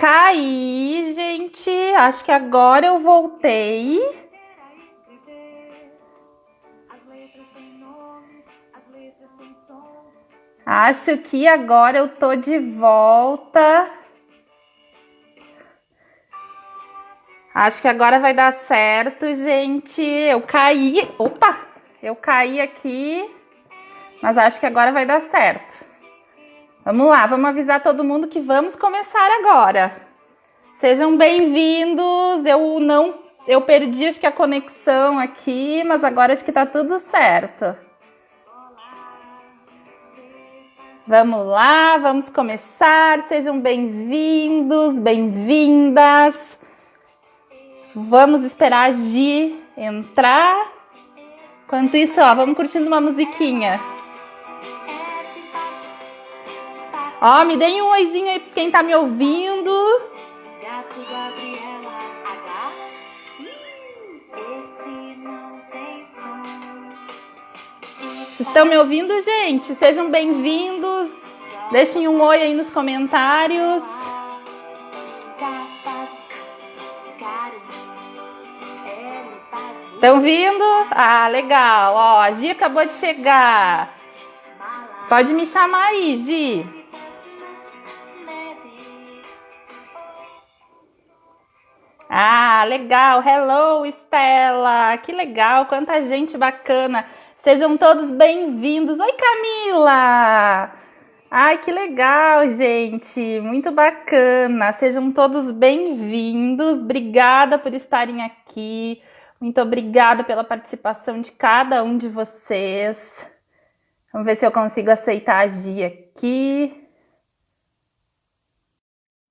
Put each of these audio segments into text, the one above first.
caí, gente. Acho que agora eu voltei. Acho que agora eu tô de volta. Acho que agora vai dar certo, gente. Eu caí. Opa! Eu caí aqui. Mas acho que agora vai dar certo. Vamos lá, vamos avisar todo mundo que vamos começar agora. Sejam bem-vindos. Eu perdi acho que a conexão aqui, mas agora acho que tá tudo certo. Vamos lá, vamos começar. Sejam bem-vindos, bem-vindas. Vamos esperar a Gi entrar. Enquanto isso, ó, vamos curtindo uma musiquinha. Ó, me deem um oizinho aí pra quem tá me ouvindo. Estão me ouvindo, gente? Sejam bem-vindos. Deixem um oi aí nos comentários. Estão vindo? Ah, legal. Ó, a Gi acabou de chegar. Pode me chamar aí, Gi. Ah, legal. Hello, Estela. Que legal. Quanta gente bacana. Sejam todos bem-vindos. Oi, Camila. Ai, que legal, gente. Muito bacana. Sejam todos bem-vindos. Obrigada por estarem aqui. Muito obrigada pela participação de cada um de vocês. Vamos ver se eu consigo aceitar a Gi aqui.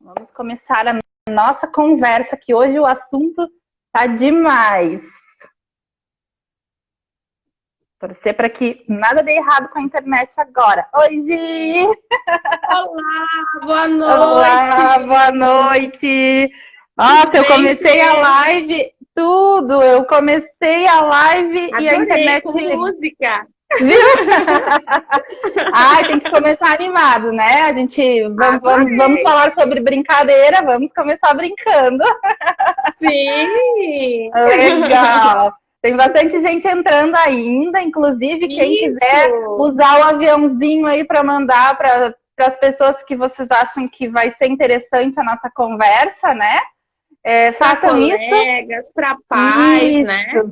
Vamos começar a nossa conversa, que hoje o assunto tá demais. Torcer para que nada dê errado com a internet agora. Oi, Gi! Olá, boa noite! Olá, boa noite! Nossa, eu comecei a live, tudo! Eu comecei a live. Adorei, e a internet... com música! Viu? Ai, tem que começar animado, né? A gente vamos falar sobre brincadeira, vamos começar brincando. Sim! Legal! Tem bastante gente entrando ainda, inclusive quem quiser usar o aviãozinho aí para mandar para as pessoas que vocês acham que vai ser interessante a nossa conversa, né? Façam isso. Para colegas, para pais, isso, né?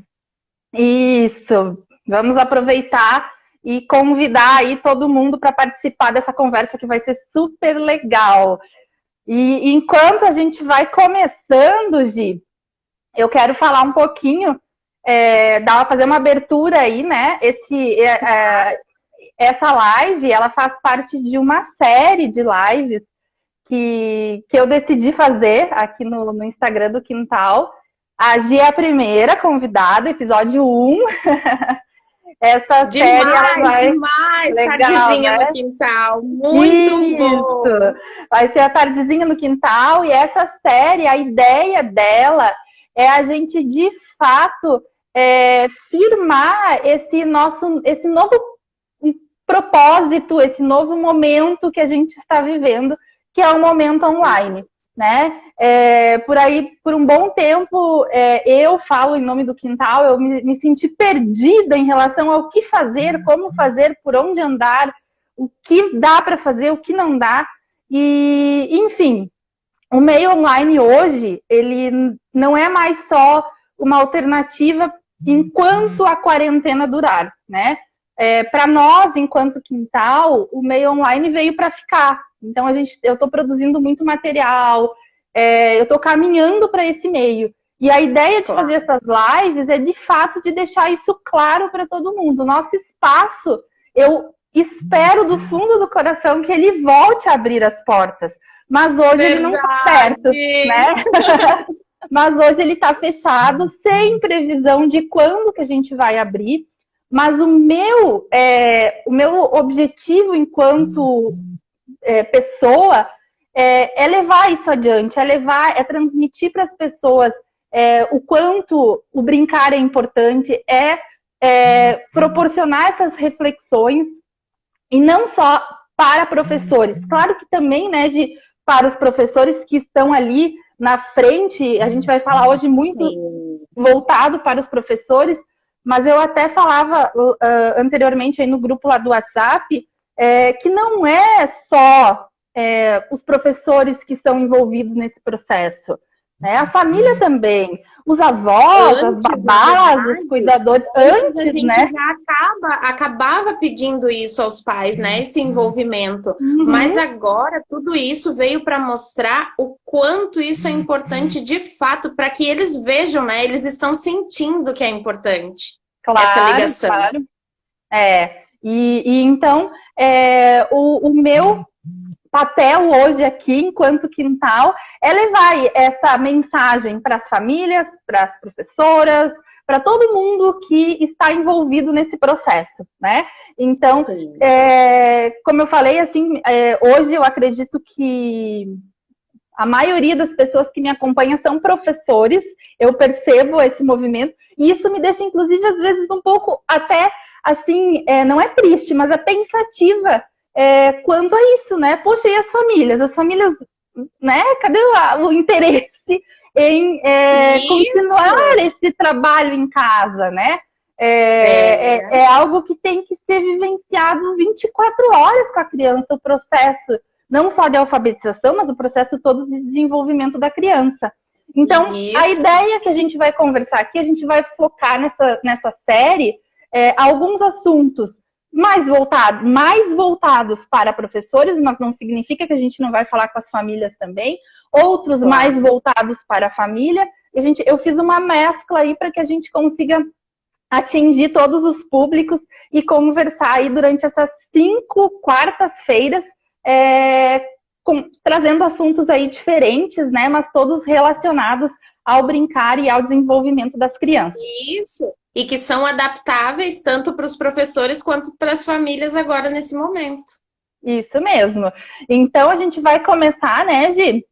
Isso. Vamos aproveitar e convidar aí todo mundo para participar dessa conversa que vai ser super legal. E enquanto a gente vai começando, Gi, eu quero falar um pouquinho, fazer uma abertura aí, né? Essa live, ela faz parte de uma série de lives que eu decidi fazer aqui no Instagram do Quintal. A Gi é a primeira convidada, episódio 1. Essa série ela vai... Demais! Legal, tardezinha, né? no quintal, muito bom! Vai ser a tardezinha no quintal, e essa série, a ideia dela é a gente, de fato, firmar esse novo propósito, esse novo momento que a gente está vivendo, que é o momento online, né? Por um bom tempo, eu falo em nome do Quintal, eu me senti perdida em relação ao que fazer, como fazer, por onde andar, o que dá para fazer, o que não dá. E, enfim, o meio online hoje, ele não é mais só uma alternativa enquanto a quarentena durar, né? Para nós, enquanto Quintal, o meio online veio para ficar. Então, eu estou produzindo muito material, eu estou caminhando para esse meio. E a ideia de fazer essas lives é, de fato, de deixar isso claro para todo mundo. Nosso espaço, eu espero do fundo do coração que ele volte a abrir as portas. Mas hoje ele não está perto, né? Mas hoje ele está fechado, sem previsão de quando que a gente vai abrir. Mas o meu objetivo enquanto pessoa é levar isso adiante, é transmitir para as pessoas o quanto o brincar é importante, proporcionar essas reflexões, e não só para professores. Claro que também, né, para os professores que estão ali na frente. A gente vai falar hoje muito voltado para os professores, mas eu até falava anteriormente aí no grupo lá do WhatsApp, que não é só os professores que são envolvidos nesse processo, né? A família também, os avós, as babás, os cuidadores, antes, a gente né? já acabava pedindo isso aos pais, né? Esse envolvimento. Mas agora tudo isso veio para mostrar o quanto isso é importante de fato, para que eles vejam, né? Eles estão sentindo que é importante essa ligação. Claro. E então, o meu papel hoje aqui, enquanto quintal, é levar essa mensagem para as famílias, para as professoras, para todo mundo que está envolvido nesse processo, né? Então, como eu falei, assim, hoje eu acredito que a maioria das pessoas que me acompanham são professores, eu percebo esse movimento, e isso me deixa, inclusive, às vezes um pouco até, assim, não é triste, mas é pensativa, quanto a isso, né? Poxa, e as famílias? As famílias, né? Cadê o interesse em continuar esse trabalho em casa, né? É algo que tem que ser vivenciado 24 horas com a criança, o processo, não só de alfabetização, mas o processo todo de desenvolvimento da criança. Então, a ideia que a gente vai conversar aqui, a gente vai focar nessa série alguns assuntos mais voltados para professores, mas não significa que a gente não vai falar com as famílias também. Outros mais voltados para a família. Eu fiz uma mescla aí para que a gente consiga atingir todos os públicos e conversar aí durante essas 5 quartas-feiras, trazendo assuntos aí diferentes, né? Mas todos relacionados ao brincar e ao desenvolvimento das crianças. Isso. E que são adaptáveis tanto para os professores quanto para as famílias agora nesse momento. Isso mesmo. Então a gente vai começar, né, Gi?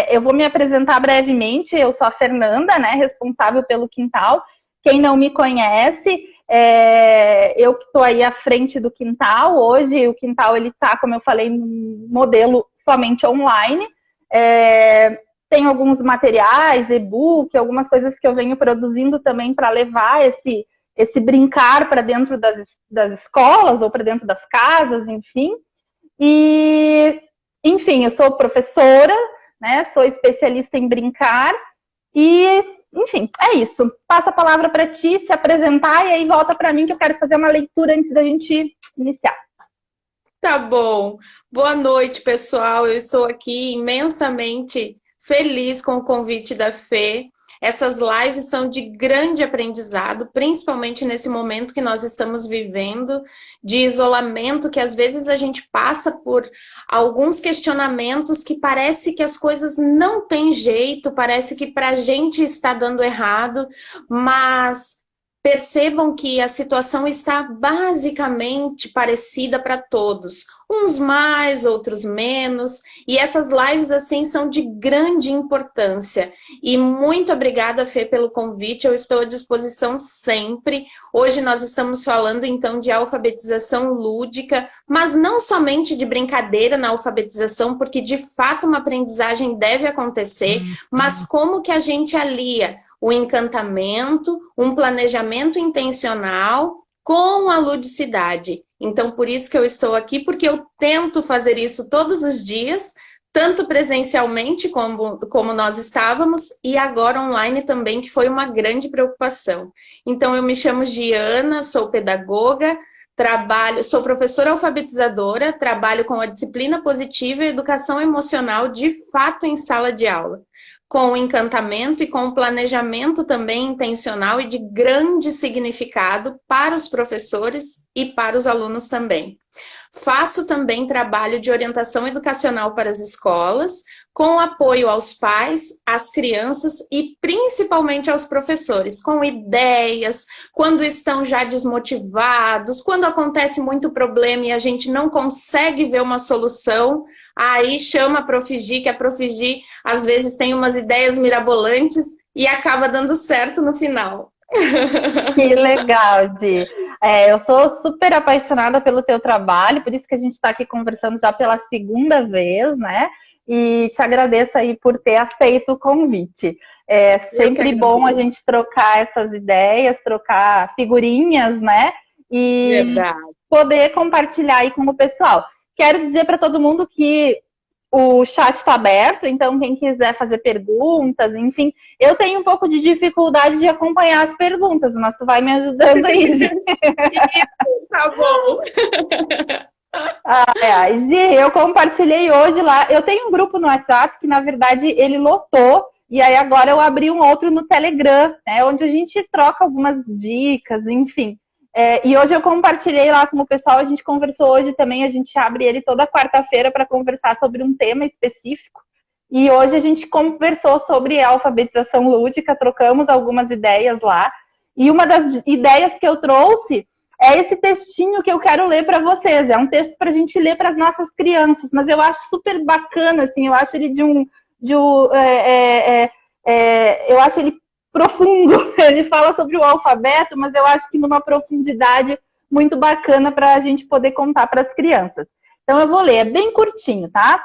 Eu vou me apresentar brevemente. Eu sou a Fernanda, né, responsável pelo Quintal. Quem não me conhece, eu que estou aí à frente do Quintal. Hoje o Quintal, ele está, como eu falei, num modelo somente online. Tem alguns materiais, e-book, algumas coisas que eu venho produzindo também para levar esse brincar para dentro das escolas ou para dentro das casas, enfim. E, enfim, eu sou professora, né? Sou especialista em brincar e, enfim, é isso. Passo a palavra para ti, se apresentar e aí volta para mim que eu quero fazer uma leitura antes da gente iniciar. Tá bom. Boa noite, pessoal. Eu estou aqui imensamente feliz com o convite da Fê. Essas lives são de grande aprendizado, principalmente nesse momento que nós estamos vivendo, de isolamento, que às vezes a gente passa por alguns questionamentos que parece que as coisas não têm jeito, parece que para a gente está dando errado, mas percebam que a situação está basicamente parecida para todos. Uns mais, outros menos. E essas lives, assim, são de grande importância. E muito obrigada, Fê, pelo convite. Eu estou à disposição sempre. Hoje nós estamos falando, então, de alfabetização lúdica, mas não somente de brincadeira na alfabetização, porque, de fato, uma aprendizagem deve acontecer, mas como que a gente alia o encantamento, um planejamento intencional com a ludicidade. Então, por isso que eu estou aqui, porque eu tento fazer isso todos os dias, tanto presencialmente como nós estávamos, e agora online também, que foi uma grande preocupação. Então, eu me chamo Giana, sou pedagoga, sou professora alfabetizadora, trabalho com a disciplina positiva e educação emocional de fato em sala de aula, com o encantamento e com o planejamento também intencional e de grande significado para os professores e para os alunos também. Faço também trabalho de orientação educacional para as escolas, com apoio aos pais, às crianças e principalmente aos professores, com ideias, quando estão já desmotivados, quando acontece muito problema e a gente não consegue ver uma solução, aí chama a Prof. Gi, que a Prof. Gi às vezes tem umas ideias mirabolantes e acaba dando certo no final. Que legal, Gi. Eu sou super apaixonada pelo teu trabalho, por isso que a gente está aqui conversando já pela segunda vez, né? e te agradeço aí por ter aceito o convite. É sempre bom a gente trocar essas ideias, trocar figurinhas, né? E Verdade. poder compartilhar aí com o pessoal. Quero dizer para todo mundo que o chat está aberto, então quem quiser fazer perguntas, enfim, eu tenho um pouco de dificuldade de acompanhar as perguntas, mas tu vai me ajudando aí, Gi. Tá bom. Gi, eu compartilhei hoje lá, eu tenho um grupo no WhatsApp que na verdade ele lotou, e aí agora eu abri um outro no Telegram, né, onde a gente troca algumas dicas, enfim. E hoje eu compartilhei lá com o pessoal, a gente conversou hoje também, a gente abre ele toda quarta-feira para conversar sobre um tema específico. E hoje a gente conversou sobre a alfabetização lúdica, trocamos algumas ideias lá. E uma das ideias que eu trouxe é esse textinho que eu quero ler para vocês. É um texto para a gente ler para as nossas crianças, mas eu acho super bacana, assim, eu acho ele eu acho ele profundo. Ele fala sobre o alfabeto, mas eu acho que numa profundidade muito bacana para a gente poder contar para as crianças. Então eu vou ler, é bem curtinho, tá?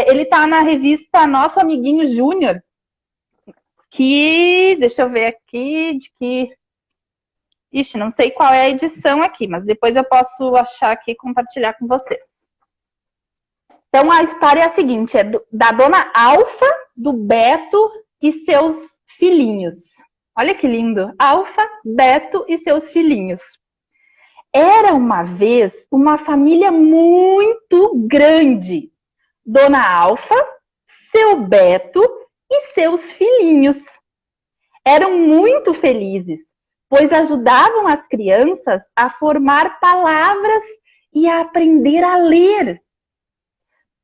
Ele está na revista Nosso Amiguinho Júnior, que, deixa eu ver aqui, de que... Ixi, não sei qual é a edição aqui, mas depois eu posso achar aqui e compartilhar com vocês. Então a história é a seguinte, é da dona Alfa, do Beto e seus filhinhos. Olha que lindo. Alfa, Beto e seus filhinhos. Era uma vez uma família muito grande. Dona Alfa, seu Beto e seus filhinhos. Eram muito felizes, pois ajudavam as crianças a formar palavras e a aprender a ler.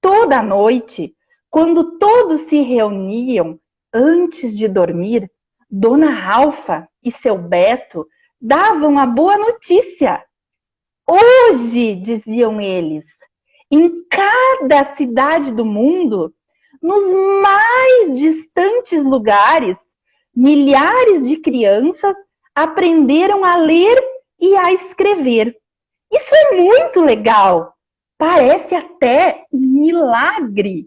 Toda noite, quando todos se reuniam antes de dormir, Dona Alfa e seu Beto davam a boa notícia. Hoje, diziam eles, em cada cidade do mundo, nos mais distantes lugares, milhares de crianças aprenderam a ler e a escrever. Isso é muito legal. Parece até um milagre.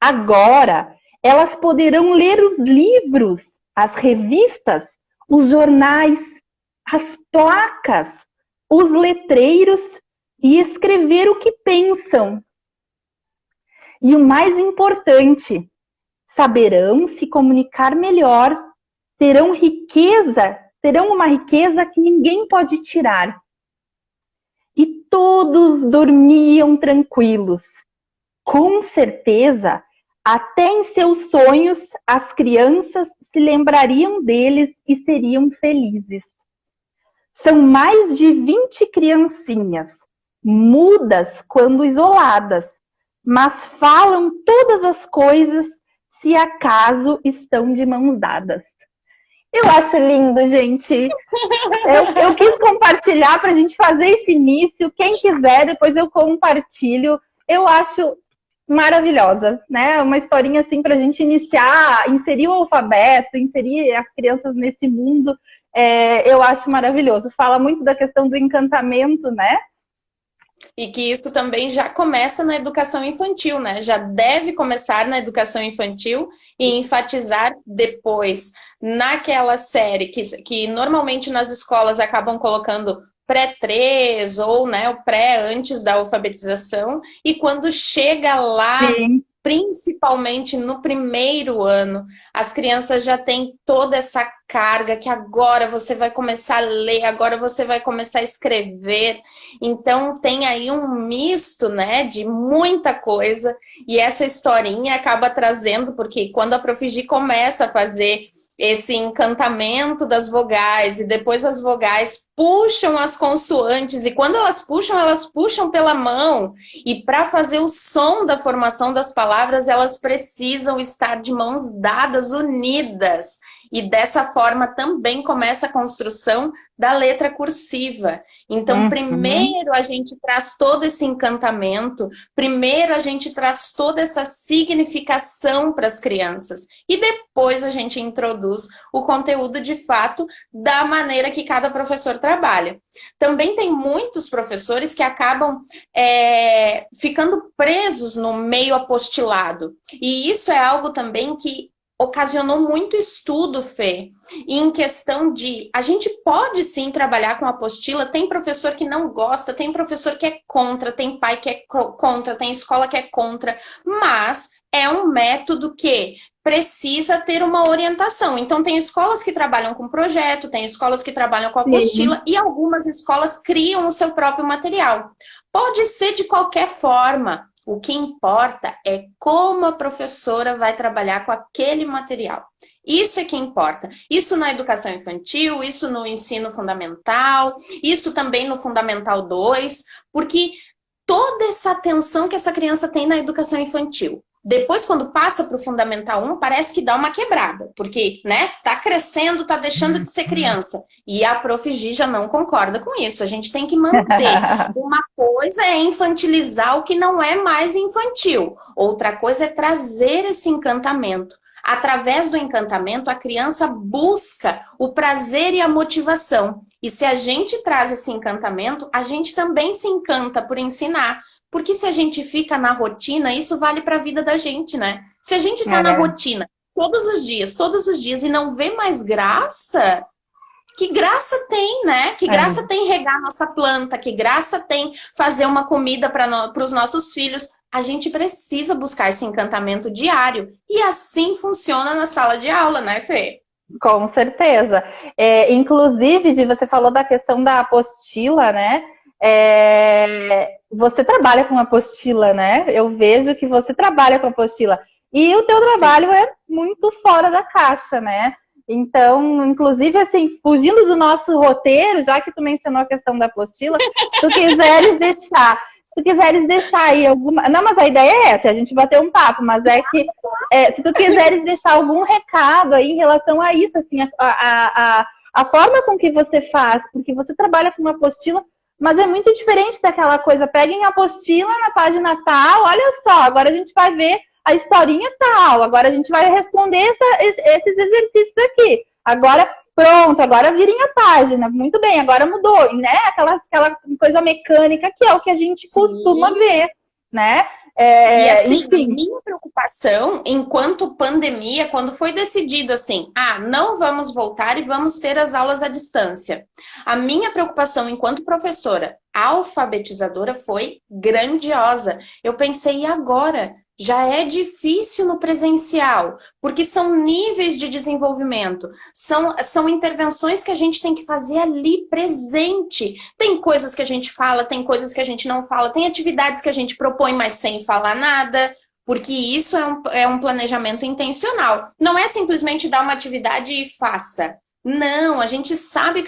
Agora, elas poderão ler os livros, as revistas, os jornais, as placas, os letreiros e escrever o que pensam. E o mais importante, saberão se comunicar melhor, terão uma riqueza que ninguém pode tirar. E todos dormiam tranquilos. Com certeza, até em seus sonhos, as crianças se lembrariam deles e seriam felizes. São mais de 20 criancinhas, mudas quando isoladas, mas falam todas as coisas se acaso estão de mãos dadas. Eu acho lindo, gente. Eu quis compartilhar para a gente fazer esse início. Quem quiser, depois eu compartilho. Eu acho maravilhosa, né? Uma historinha assim para a gente iniciar, inserir o alfabeto, inserir as crianças nesse mundo. Eu acho maravilhoso. Fala muito da questão do encantamento, né? E que isso também já começa na educação infantil, né? Já deve começar na educação infantil e enfatizar depois naquela série que normalmente nas escolas acabam colocando pré-3 ou, né, o pré antes da alfabetização, e quando chega lá, sim, principalmente no primeiro ano, as crianças já têm toda essa carga que agora você vai começar a ler, agora você vai começar a escrever. Então tem aí um misto, né, de muita coisa, e essa historinha acaba trazendo, porque quando a Prof. Gi começa a fazer esse encantamento das vogais, e depois as vogais puxam as consoantes, e quando elas puxam pela mão, e para fazer o som da formação das palavras, elas precisam estar de mãos dadas, unidas, e dessa forma também começa a construção da letra cursiva. Então, primeiro a gente traz todo esse encantamento, primeiro a gente traz toda essa significação para as crianças, e depois a gente introduz o conteúdo de fato da maneira que cada professor trabalha. trabalha. Também tem muitos professores que acabam ficando presos no meio apostilado. E isso é algo também que ocasionou muito estudo, Fê, em questão de a gente pode sim trabalhar com apostila, tem professor que não gosta, tem professor que é contra, tem pai que é contra, tem escola que é contra, mas é um método que precisa ter uma orientação. Então tem escolas que trabalham com projeto, tem escolas que trabalham com apostila, sim, e algumas escolas criam o seu próprio material. Pode ser de qualquer forma. O que importa é como a professora vai trabalhar com aquele material. Isso é que importa. Isso na educação infantil, isso no ensino fundamental, isso também no Fundamental 2, porque toda essa atenção que essa criança tem na educação infantil, depois, quando passa para o Fundamental 1, parece que dá uma quebrada, porque, né, tá crescendo, tá deixando de ser criança. E a Prof. Gi já não concorda com isso. A gente tem que manter. Uma coisa é infantilizar o que não é mais infantil. Outra coisa é trazer esse encantamento. Através do encantamento, a criança busca o prazer e a motivação. E se a gente traz esse encantamento, a gente também se encanta por ensinar. Porque se a gente fica na rotina, isso vale para a vida da gente, né? Se a gente tá na rotina todos os dias, e não vê mais graça, que graça tem, né? Que graça tem regar nossa planta, que graça tem fazer uma comida para os nossos filhos. A gente precisa buscar esse encantamento diário. E assim funciona na sala de aula, né, Fê? Com certeza. Inclusive, Gi, você falou da questão da apostila, né? Você trabalha com apostila, né? Eu vejo que você trabalha com apostila. E o teu trabalho é muito fora da caixa, né? Então, inclusive, assim, fugindo do nosso roteiro, já que tu mencionou a questão da apostila, se tu quiseres deixar aí alguma... Não, mas a ideia é essa, a gente bater um papo, mas é que se tu quiseres deixar algum recado aí em relação a isso, assim, a forma com que você faz, porque você trabalha com uma apostila, mas é muito diferente daquela coisa, peguem a apostila na página tal, olha só, agora a gente vai ver a historinha tal, agora a gente vai responder esses exercícios aqui. Agora, pronto, agora virem a página. Muito bem, agora mudou, né? Aquela coisa mecânica que é o que a gente costuma ver, né? E assim, enfim, minha preocupação, enquanto pandemia, quando foi decidido assim, não vamos voltar e vamos ter as aulas à distância. A minha preocupação enquanto professora alfabetizadora foi grandiosa. Eu pensei, e agora? Já é difícil no presencial, porque são níveis de desenvolvimento, são intervenções que a gente tem que fazer ali presente. Tem coisas que a gente fala, tem coisas que a gente não fala, tem atividades que a gente propõe, mas sem falar nada, porque isso é um planejamento intencional. Não é simplesmente dar uma atividade e faça. Não, a gente sabe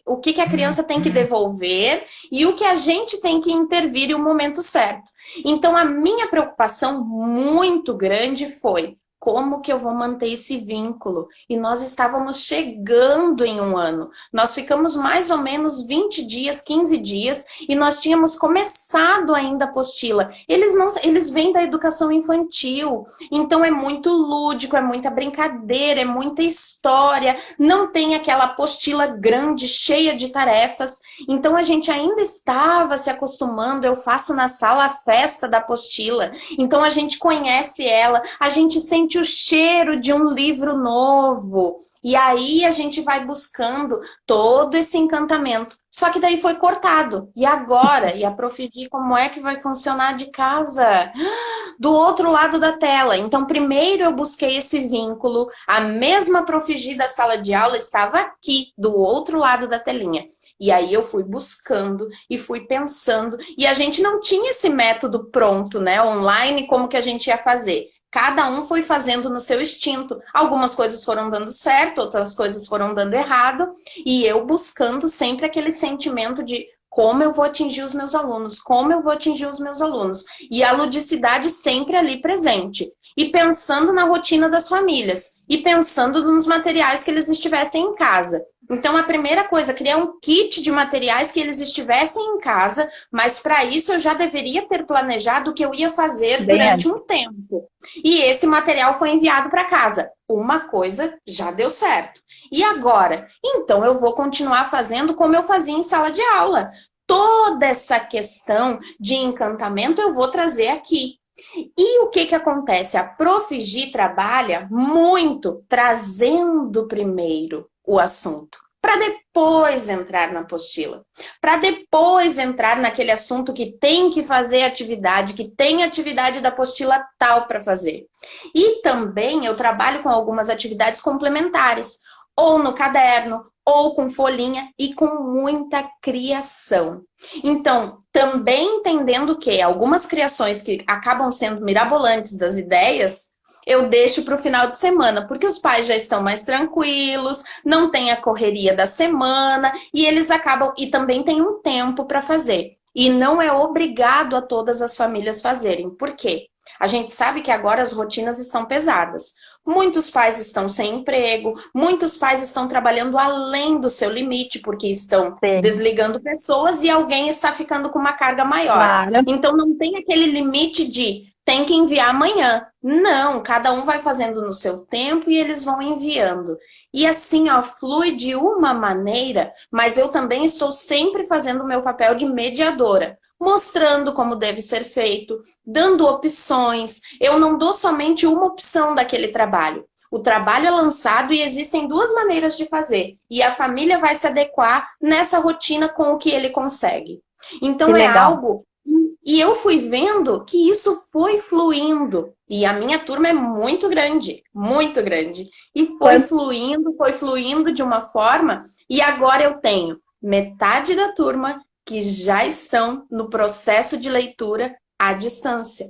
o que a criança tem que devolver e o que a gente tem que intervir em um momento certo. Então, a minha preocupação muito grande foi como que eu vou manter esse vínculo? E nós estávamos chegando em um ano. Nós ficamos mais ou menos 20 dias, 15 dias, e nós tínhamos começado ainda a apostila. Eles vêm da educação infantil, então é muito lúdico, é muita brincadeira, é muita história, não tem aquela apostila grande, cheia de tarefas. Então a gente ainda estava se acostumando, eu faço na sala a festa da apostila, então a gente conhece ela, a gente sente o cheiro de um livro novo. E aí a gente vai buscando todo esse encantamento. Só que daí foi cortado. E agora? E a Prof. Gi, como é que vai funcionar de casa? Do outro lado da tela. Então, primeiro eu busquei esse vínculo. A mesma Prof. Gi da sala de aula estava aqui, do outro lado da telinha. E aí eu fui buscando e fui pensando. E a gente não tinha esse método pronto, né? Online, como que a gente ia fazer? Cada um foi fazendo no seu instinto. Algumas coisas foram dando certo, outras coisas foram dando errado. E eu buscando sempre aquele sentimento de como eu vou atingir os meus alunos, como eu vou atingir os meus alunos. E a ludicidade sempre ali presente. E pensando na rotina das famílias. E pensando nos materiais que eles estivessem em casa. Então, a primeira coisa, criar um kit de materiais que eles estivessem em casa, mas para isso eu já deveria ter planejado o que eu ia fazer durante um tempo. E esse material foi enviado para casa. Uma coisa já deu certo. E agora? Então eu vou continuar fazendo como eu fazia em sala de aula. Toda essa questão de encantamento eu vou trazer aqui. E o que acontece? A Prof. Gi trabalha muito trazendo primeiro o assunto, para depois entrar na apostila, para depois entrar naquele assunto que tem que fazer atividade, que tem atividade da apostila tal para fazer. E também eu trabalho com algumas atividades complementares, ou no caderno, ou com folhinha e com muita criação. Então, também entendendo que algumas criações que acabam sendo mirabolantes das ideias, eu deixo para o final de semana, porque os pais já estão mais tranquilos, não tem a correria da semana e eles acabam, e também tem um tempo para fazer. E não é obrigado a todas as famílias fazerem. Por quê? A gente sabe que agora as rotinas estão pesadas. Muitos pais estão sem emprego, muitos pais estão trabalhando além do seu limite, porque estão desligando pessoas e alguém está ficando com uma carga maior. Claro. Então não tem aquele limite de tem que enviar amanhã. Não, cada um vai fazendo no seu tempo e eles vão enviando. E assim, ó, flui de uma maneira, mas eu também estou sempre fazendo o meu papel de mediadora, mostrando como deve ser feito, dando opções. Eu não dou somente uma opção daquele trabalho. O trabalho é lançado e existem duas maneiras de fazer. E a família vai se adequar nessa rotina com o que ele consegue. Então é algo... E eu fui vendo que isso foi fluindo. E a minha turma é muito grande, muito grande. E foi fluindo de uma forma. E agora eu tenho metade da turma que já estão no processo de leitura à distância.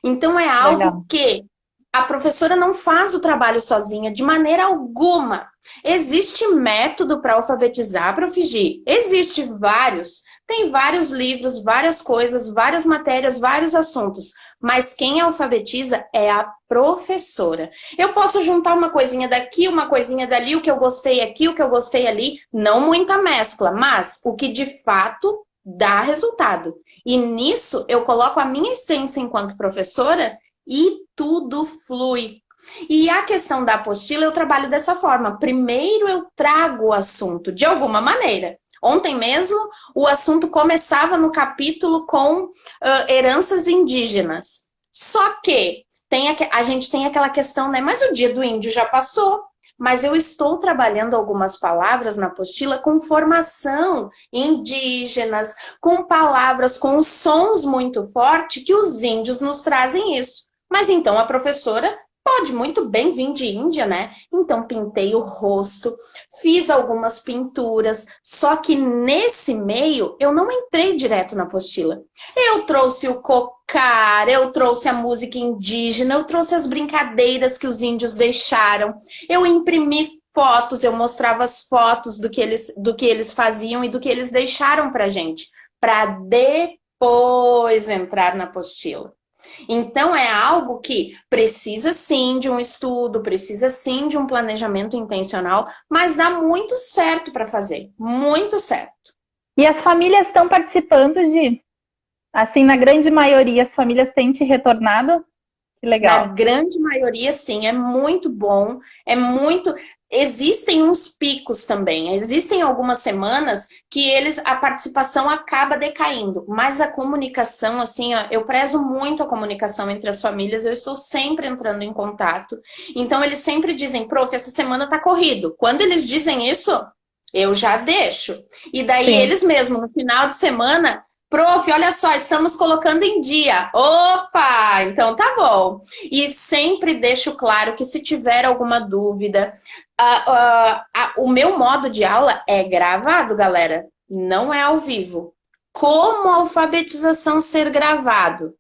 Então é algo que a professora não faz o trabalho sozinha de maneira alguma. Existe método para alfabetizar, Prof. Gi? Existe vários. Tem vários livros, várias coisas, várias matérias, vários assuntos. Mas quem alfabetiza é a professora. Eu posso juntar uma coisinha daqui, uma coisinha dali, o que eu gostei aqui, o que eu gostei ali. Não muita mescla, mas o que de fato dá resultado. E nisso eu coloco a minha essência enquanto professora e tudo flui. E a questão da apostila eu trabalho dessa forma. Primeiro eu trago o assunto, de alguma maneira. Ontem mesmo, o assunto começava no capítulo com heranças indígenas. Só que a gente tem aquela questão, né? Mas o dia do índio já passou. Mas eu estou trabalhando algumas palavras na apostila com formação indígenas, com palavras, com sons muito fortes que os índios nos trazem isso. Mas então a professora pode muito bem vir de Índia, né? Então pintei o rosto, fiz algumas pinturas, só que nesse meio eu não entrei direto na apostila. Eu trouxe o cocar, eu trouxe a música indígena, eu trouxe as brincadeiras que os índios deixaram, eu imprimi fotos, eu mostrava as fotos do que eles faziam e do que eles deixaram pra gente, para depois entrar na apostila. Então é algo que precisa sim de um estudo, precisa sim de um planejamento intencional, mas dá muito certo para fazer, muito certo. E as famílias estão participando assim, na grande maioria, as famílias têm te retornado? Que legal. Na grande maioria, sim, é muito bom, é muito... Existem uns picos também, existem algumas semanas que a participação acaba decaindo, mas a comunicação, assim, ó, eu prezo muito a comunicação entre as famílias, eu estou sempre entrando em contato, então eles sempre dizem, prof, essa semana tá corrido. Quando eles dizem isso, eu já deixo. E daí eles mesmos, no final de semana... Prof, olha só, estamos colocando em dia. Opa, então tá bom. E sempre deixo claro que se tiver alguma dúvida, o meu modo de aula é gravado, galera. Não é ao vivo. Como a alfabetização ser gravado?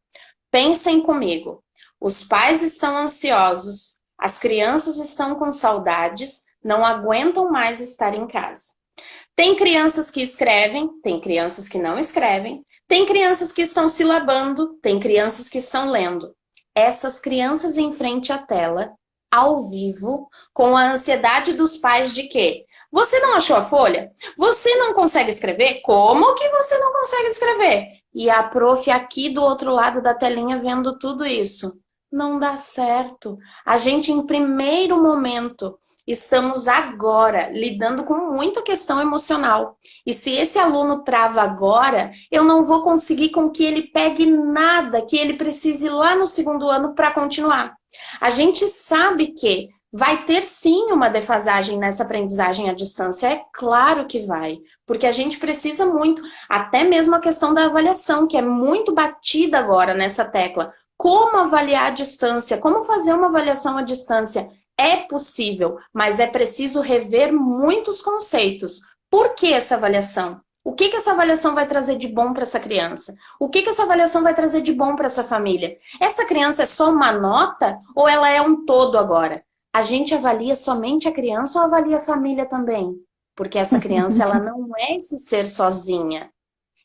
Pensem comigo. Os pais estão ansiosos, as crianças estão com saudades, não aguentam mais estar em casa. Tem crianças que escrevem, tem crianças que não escrevem, tem crianças que estão silabando, tem crianças que estão lendo. Essas crianças em frente à tela, ao vivo, com a ansiedade dos pais de quê? Você não achou a folha? Você não consegue escrever? Como que você não consegue escrever? E a prof aqui do outro lado da telinha vendo tudo isso. Não dá certo. A gente, em primeiro momento, estamos agora lidando com muita questão emocional. E se esse aluno trava agora, eu não vou conseguir com que ele pegue nada que ele precise lá no segundo ano para continuar. A gente sabe que vai ter sim uma defasagem nessa aprendizagem à distância, é claro que vai, porque a gente precisa muito, até mesmo a questão da avaliação, que é muito batida agora nessa tecla. Como avaliar à distância? Como fazer uma avaliação à distância? É possível, mas é preciso rever muitos conceitos. Por que essa avaliação? O que essa avaliação vai trazer de bom para essa criança? O que essa avaliação vai trazer de bom para essa família? Essa criança é só uma nota ou ela é um todo agora? A gente avalia somente a criança ou avalia a família também? Porque essa criança ela não é esse ser sozinha.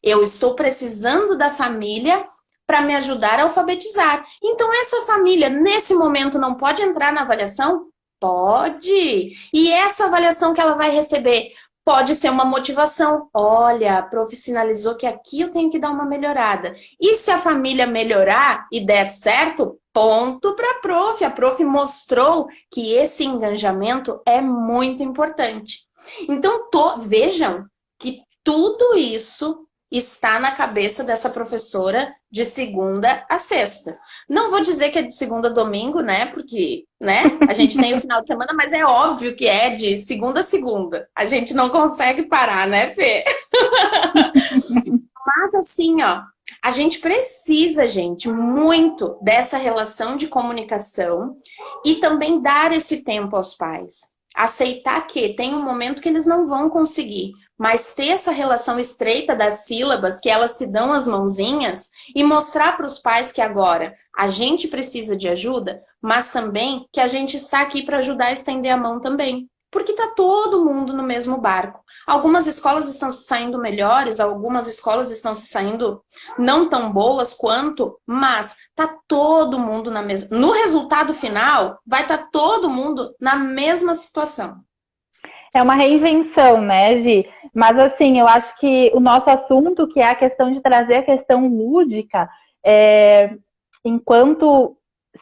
Eu estou precisando da família para me ajudar a alfabetizar. Então, essa família, nesse momento, não pode entrar na avaliação? Pode! E essa avaliação que ela vai receber pode ser uma motivação. Olha, a prof sinalizou que aqui eu tenho que dar uma melhorada. E se a família melhorar e der certo, ponto para a prof. A prof mostrou que esse engajamento é muito importante. Então, vejam que tudo isso está na cabeça dessa professora de segunda a sexta. Não vou dizer que é de segunda a domingo, né? Porque, né? A gente tem o final de semana, mas é óbvio que é de segunda a segunda. A gente não consegue parar, né, Fê? Mas assim, ó, a gente precisa, gente, muito dessa relação de comunicação e também dar esse tempo aos pais. Aceitar que tem um momento que eles não vão conseguir, mas ter essa relação estreita das sílabas, que elas se dão as mãozinhas, e mostrar para os pais que agora a gente precisa de ajuda, mas também que a gente está aqui para ajudar a estender a mão também. Porque está todo mundo no mesmo barco. Algumas escolas estão se saindo melhores, algumas escolas estão se saindo não tão boas quanto, mas está todo mundo na mesma... No resultado final, vai estar todo mundo na mesma situação. É uma reinvenção, né, Gi? Mas, assim, eu acho que o nosso assunto, que é a questão de trazer a questão lúdica, enquanto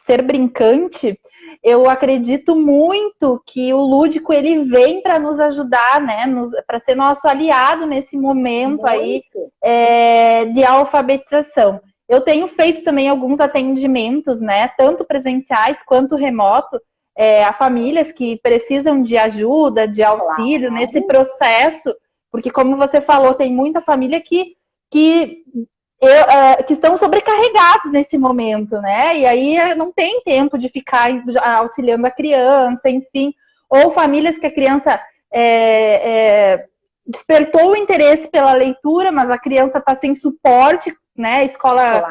ser brincante, eu acredito muito que o lúdico, ele vem para nos ajudar, né, para ser nosso aliado nesse momento aí de alfabetização. Eu tenho feito também alguns atendimentos, né, tanto presenciais quanto remoto, a famílias que precisam de ajuda, de auxílio nesse processo, porque como você falou, tem muita família que estão sobrecarregados nesse momento, né? E aí não tem tempo de ficar auxiliando a criança, enfim. Ou famílias que a criança despertou o interesse pela leitura, mas a criança está sem suporte, né? Escola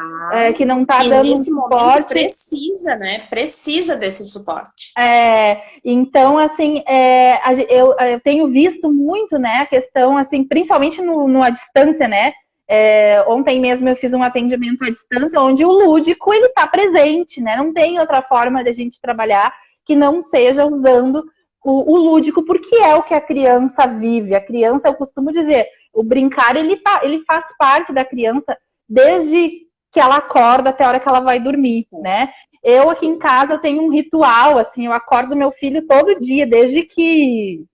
que não está dando um suporte. Precisa, né? Precisa desse suporte. Então, assim, eu tenho visto muito, né, a questão, assim, principalmente à distância, né? Ontem mesmo eu fiz um atendimento à distância, onde o lúdico, ele está presente, né? Não tem outra forma de a gente trabalhar que não seja usando o lúdico, porque é o que a criança vive. A criança, eu costumo dizer, o brincar, ele faz parte da criança desde que ela acorda até a hora que ela vai dormir, né? Eu aqui em casa eu tenho um ritual, assim, eu acordo meu filho todo dia, desde que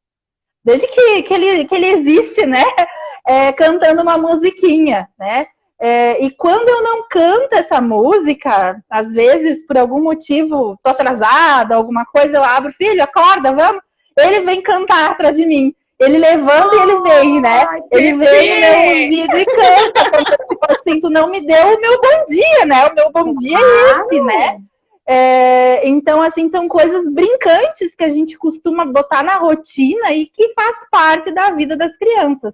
ele existe, né? Cantando uma musiquinha, né? E quando eu não canto essa música, às vezes, por algum motivo, tô atrasada, alguma coisa, eu abro, filho, acorda, vamos. Ele vem cantar atrás de mim. Ele levanta e ele vem, né? Ele vem no meu ouvido e canta. Tipo assim, tu não me deu o meu bom dia, né? O meu bom dia é esse, né? Então, assim, são coisas brincantes que a gente costuma botar na rotina e que faz parte da vida das crianças.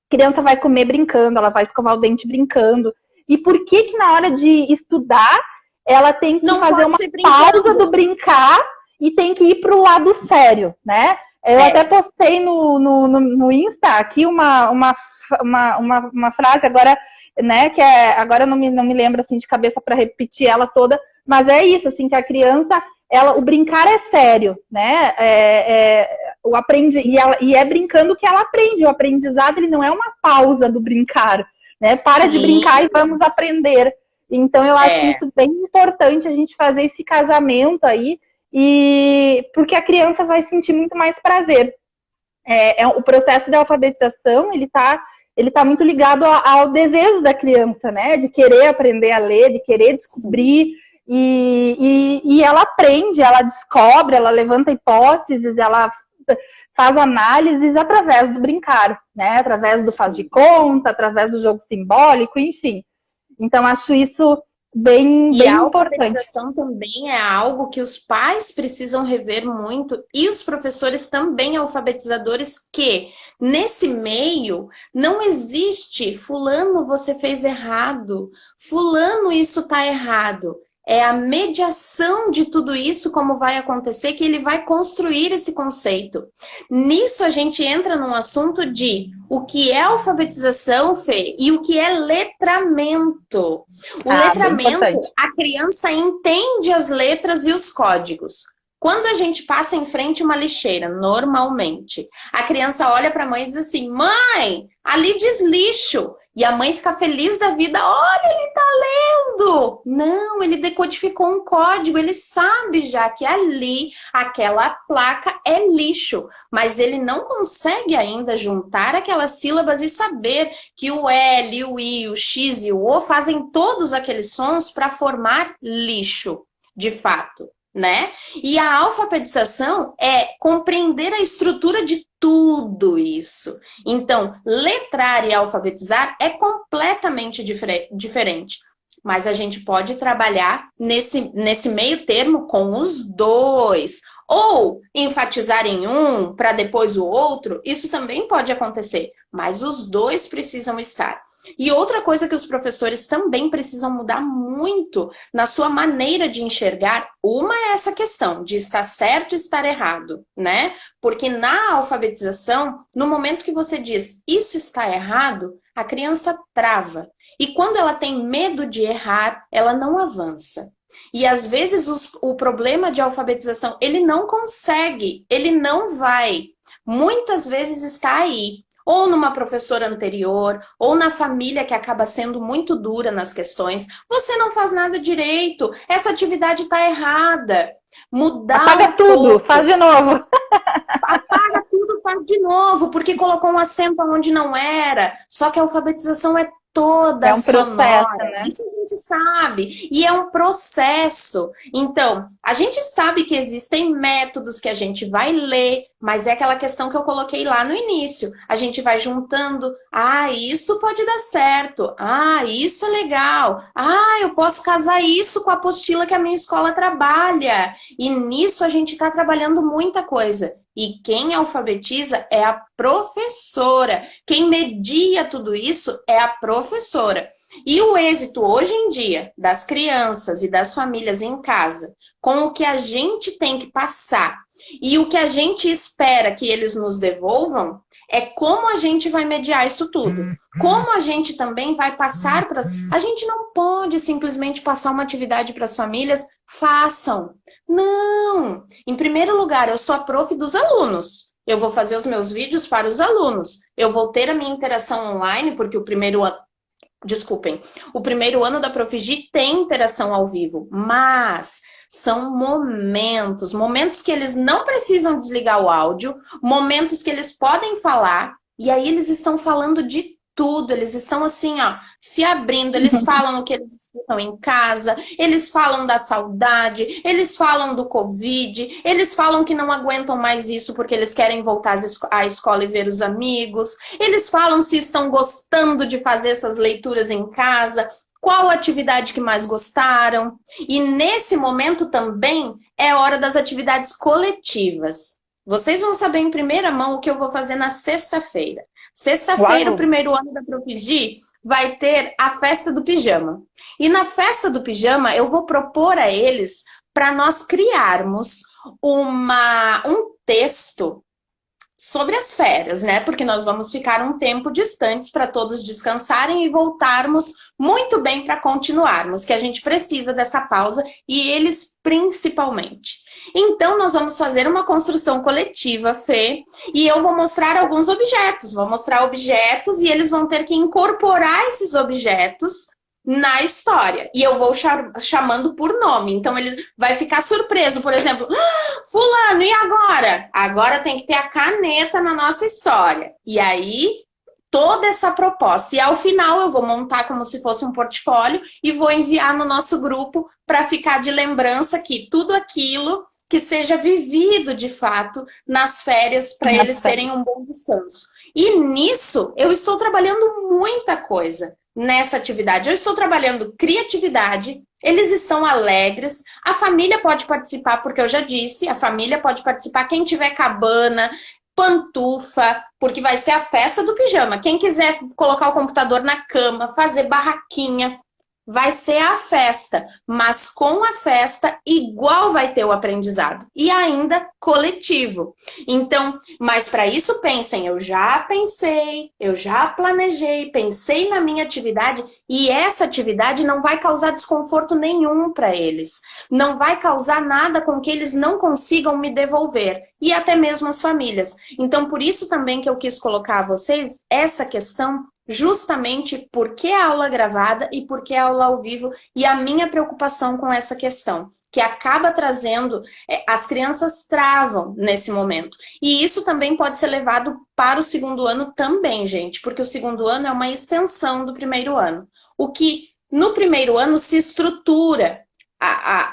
Criança vai comer brincando, ela vai escovar o dente brincando. E por que na hora de estudar, ela tem que fazer uma pausa do brincar e tem que ir para o lado sério, né? Eu até postei no Insta aqui uma frase agora, né, que agora não me lembro assim de cabeça para repetir ela toda, mas é isso, assim, que a criança, o brincar é sério, né? E é brincando que ela aprende. O aprendizado, ele não é uma pausa do brincar, né? Para de brincar e vamos aprender. Então eu acho isso bem importante, a gente fazer esse casamento aí e porque a criança vai sentir muito mais prazer. O processo de alfabetização, ele tá muito ligado ao desejo da criança, né? De querer aprender a ler, de querer descobrir. E ela aprende, ela descobre, ela levanta hipóteses, ela faz análises através do brincar, né? Através do faz de conta, através do jogo simbólico, enfim. Então, acho isso bem E a importante. alfabetização também é algo que os pais precisam rever muito e os professores também alfabetizadores, que nesse meio não existe fulano, você fez errado, fulano, isso tá errado. É a mediação de tudo isso, como vai acontecer, que ele vai construir esse conceito. Nisso a gente entra num assunto de o que é alfabetização, Fê, e o que é letramento. O letramento, a criança entende as letras e os códigos. Quando a gente passa em frente a uma lixeira, normalmente, a criança olha para a mãe e diz assim: mãe, ali diz lixo. E a mãe fica feliz da vida: olha, ele tá lendo. Não, ele decodificou um código, ele sabe já que ali, aquela placa é lixo. Mas ele não consegue ainda juntar aquelas sílabas e saber que o L, o I, o X e o O fazem todos aqueles sons para formar lixo, de fato. Né? E a alfabetização é compreender a estrutura de tudo isso. Então, letrar e alfabetizar é completamente diferente. Mas a gente pode trabalhar nesse meio termo com os dois. Ou enfatizar em um para depois o outro, isso também pode acontecer. Mas os dois precisam estar. E outra coisa que os professores também precisam mudar muito na sua maneira de enxergar, uma é essa questão de estar certo e estar errado, né? Porque na alfabetização, no momento que você diz isso está errado, a criança trava. E quando ela tem medo de errar, ela não avança. E às vezes o problema de alfabetização, ele não consegue, ele não vai. Muitas vezes está aí. Ou numa professora anterior, ou na família que acaba sendo muito dura nas questões. Você não faz nada direito, essa atividade está errada. Mudar Apaga tudo, faz de novo. Apaga tudo, faz de novo, porque colocou um acento onde não era. Só que a alfabetização é toda sonora. Processo, né? Isso a gente sabe. E é um processo. Então, a gente sabe que existem métodos que a gente vai ler, mas é aquela questão que eu coloquei lá no início. A gente vai juntando. Ah, isso pode dar certo. Ah, isso é legal. Ah, eu posso casar isso com a apostila que a minha escola trabalha. E nisso a gente está trabalhando muita coisa. E quem alfabetiza é a professora. Quem media tudo isso é a professora. E o êxito hoje em dia das crianças e das famílias em casa, com o que a gente tem que passar e o que a gente espera que eles nos devolvam, é como a gente vai mediar isso tudo. Como a gente também vai passar para... A gente não pode simplesmente passar uma atividade para as famílias, façam. Não! Em primeiro lugar, eu sou a prof dos alunos. Eu vou fazer os meus vídeos para os alunos. Eu vou ter a minha interação online, porque o primeiro ano da Profigi tem interação ao vivo, mas são momentos que eles não precisam desligar o áudio, momentos que eles podem falar, e aí eles estão falando de tudo, eles estão assim, ó, se abrindo, eles falam o que eles escutam em casa, eles falam da saudade, eles falam do Covid, eles falam que não aguentam mais isso porque eles querem voltar à escola e ver os amigos, eles falam se estão gostando de fazer essas leituras em casa, qual atividade que mais gostaram, e nesse momento também é hora das atividades coletivas. Vocês vão saber em primeira mão o que eu vou fazer na sexta-feira. Sexta-feira, o primeiro ano da Profigi, vai ter a festa do pijama. E na festa do pijama, eu vou propor a eles para nós criarmos um texto sobre as férias, né? Porque nós vamos ficar um tempo distantes para todos descansarem e voltarmos muito bem para continuarmos, que a gente precisa dessa pausa e eles principalmente. Então, nós vamos fazer uma construção coletiva, Fê, e eu vou mostrar alguns objetos. Vou mostrar objetos e eles vão ter que incorporar esses objetos na história. E eu vou chamando por nome. Então, ele vai ficar surpreso. Por exemplo, fulano, e agora? Agora tem que ter a caneta na nossa história. E aí, toda essa proposta. E ao final, eu vou montar como se fosse um portfólio e vou enviar no nosso grupo para ficar de lembrança que tudo aquilo que seja vivido de fato nas férias para eles terem um bom descanso. E nisso, eu estou trabalhando muita coisa nessa atividade. Eu estou trabalhando criatividade, eles estão alegres, a família pode participar, porque eu já disse, a família pode participar, quem tiver cabana, pantufa, porque vai ser a festa do pijama. Quem quiser colocar o computador na cama, fazer barraquinha, vai ser a festa, mas com a festa igual vai ter o aprendizado e ainda coletivo. Então, mas para isso pensem, eu já pensei, eu já planejei, pensei na minha atividade e essa atividade não vai causar desconforto nenhum para eles. Não vai causar nada com que eles não consigam me devolver e até mesmo as famílias. Então, por isso também que eu quis colocar a vocês essa questão justamente porque a aula gravada e porque a aula ao vivo e a minha preocupação com essa questão, que acaba trazendo, as crianças travam nesse momento. E isso também pode ser levado para o segundo ano também, gente, porque o segundo ano é uma extensão do primeiro ano. O que no primeiro ano se estrutura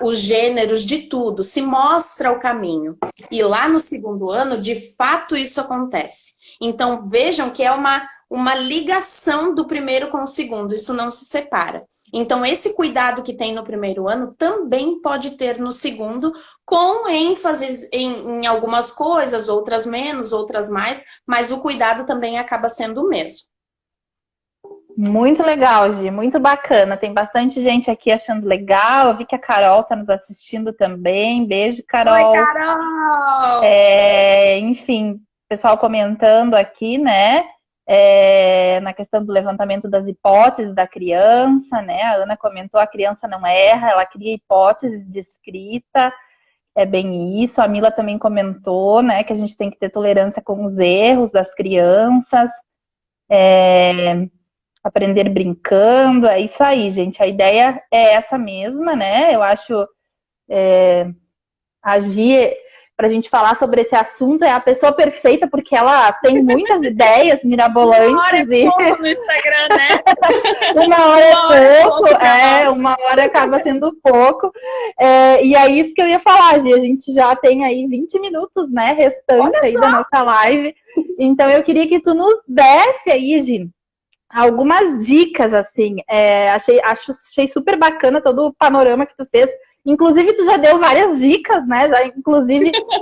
os gêneros de tudo, se mostra o caminho. E lá no segundo ano, de fato, isso acontece. Então, vejam que é uma ligação do primeiro com o segundo, isso não se separa. Então, esse cuidado que tem no primeiro ano também pode ter no segundo, com ênfase em algumas coisas, outras menos, outras mais, mas o cuidado também acaba sendo o mesmo. Muito legal, Gi, muito bacana. Tem bastante gente aqui achando legal. Eu vi que a Carol está nos assistindo também. Beijo, Carol. Oi, Carol! Enfim, pessoal comentando aqui, né? Na questão do levantamento das hipóteses da criança, né? A Ana comentou, a criança não erra, ela cria hipóteses de escrita, é bem isso. A Mila também comentou, né, que a gente tem que ter tolerância com os erros das crianças, aprender brincando, é isso aí, gente. A ideia é essa mesma, né? Eu acho agir para a gente falar sobre esse assunto é a pessoa perfeita, porque ela tem muitas ideias mirabolantes. Uma hora é pouco no Instagram, né? Uma hora é pouco, uma hora acaba sendo pouco. E é isso que eu ia falar, Gi. A gente já tem aí 20 minutos, né, restante aí da nossa live. Então eu queria que tu nos desse aí, Gi, algumas dicas, assim. Achei super bacana todo o panorama que tu fez. Inclusive, tu já deu várias dicas, né?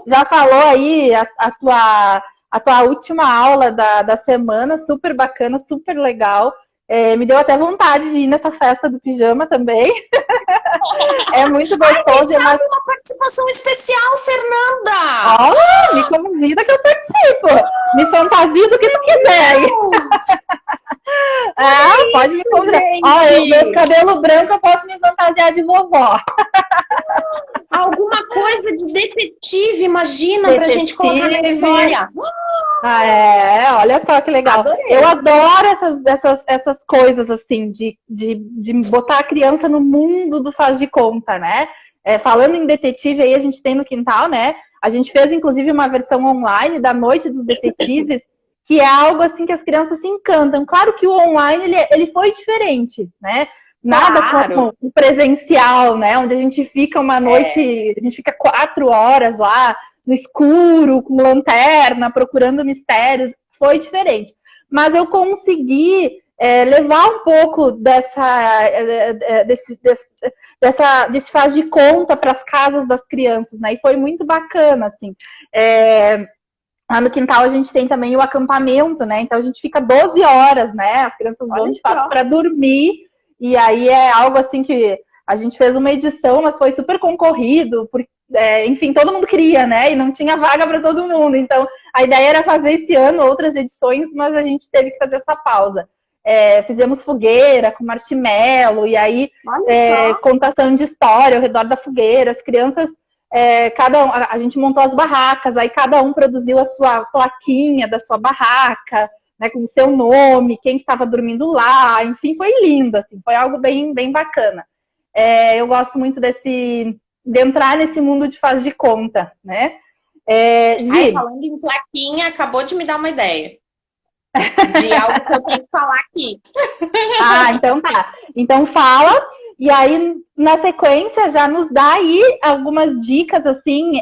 Já falou aí a tua última aula da semana, super bacana, super legal. Me deu até vontade de ir nessa festa do pijama também. É muito gostoso. Ai, uma participação especial, Fernanda! Me convida que eu participo. Me fantasia do que tu quiser aí. Pode me convidar. Meus cabelos brancos, eu posso me fantasiar de vovó. Alguma coisa de detetive, imagina, pra gente colocar na história. Olha só que legal. Adorei. Eu adoro essas coisas, assim, de botar a criança no mundo do faz de conta, né? Falando em detetive, aí a gente tem no quintal, né? A gente fez, inclusive, uma versão online da Noite dos Detetives, que é algo, assim, que as crianças se encantam. Claro que o online, ele foi diferente, né? Nada como o presencial, né? Onde a gente fica uma noite, a gente fica 4 horas lá, no escuro, com lanterna, procurando mistérios. Foi diferente. Mas eu consegui levar um pouco desse faz de conta para as casas das crianças, né? E foi muito bacana, assim. Lá no quintal a gente tem também o acampamento, né? Então a gente fica 12 horas, né? As crianças vão de fato para dormir. E aí é algo assim que a gente fez uma edição, mas foi super concorrido, porque, enfim, todo mundo queria, né? E não tinha vaga para todo mundo. Então, a ideia era fazer esse ano outras edições, mas a gente teve que fazer essa pausa. Fizemos fogueira com marshmallow, e aí contação de história ao redor da fogueira. As crianças, a gente montou as barracas, aí cada um produziu a sua plaquinha da sua barraca, né, com o seu nome, quem estava dormindo lá, enfim, foi lindo, assim, foi algo bem, bem bacana. Eu gosto muito de entrar nesse mundo de faz de conta, né? Falando em plaquinha, acabou de me dar uma ideia de algo que eu tenho que falar aqui. Então tá. Então fala, e aí na sequência já nos dá aí algumas dicas, assim,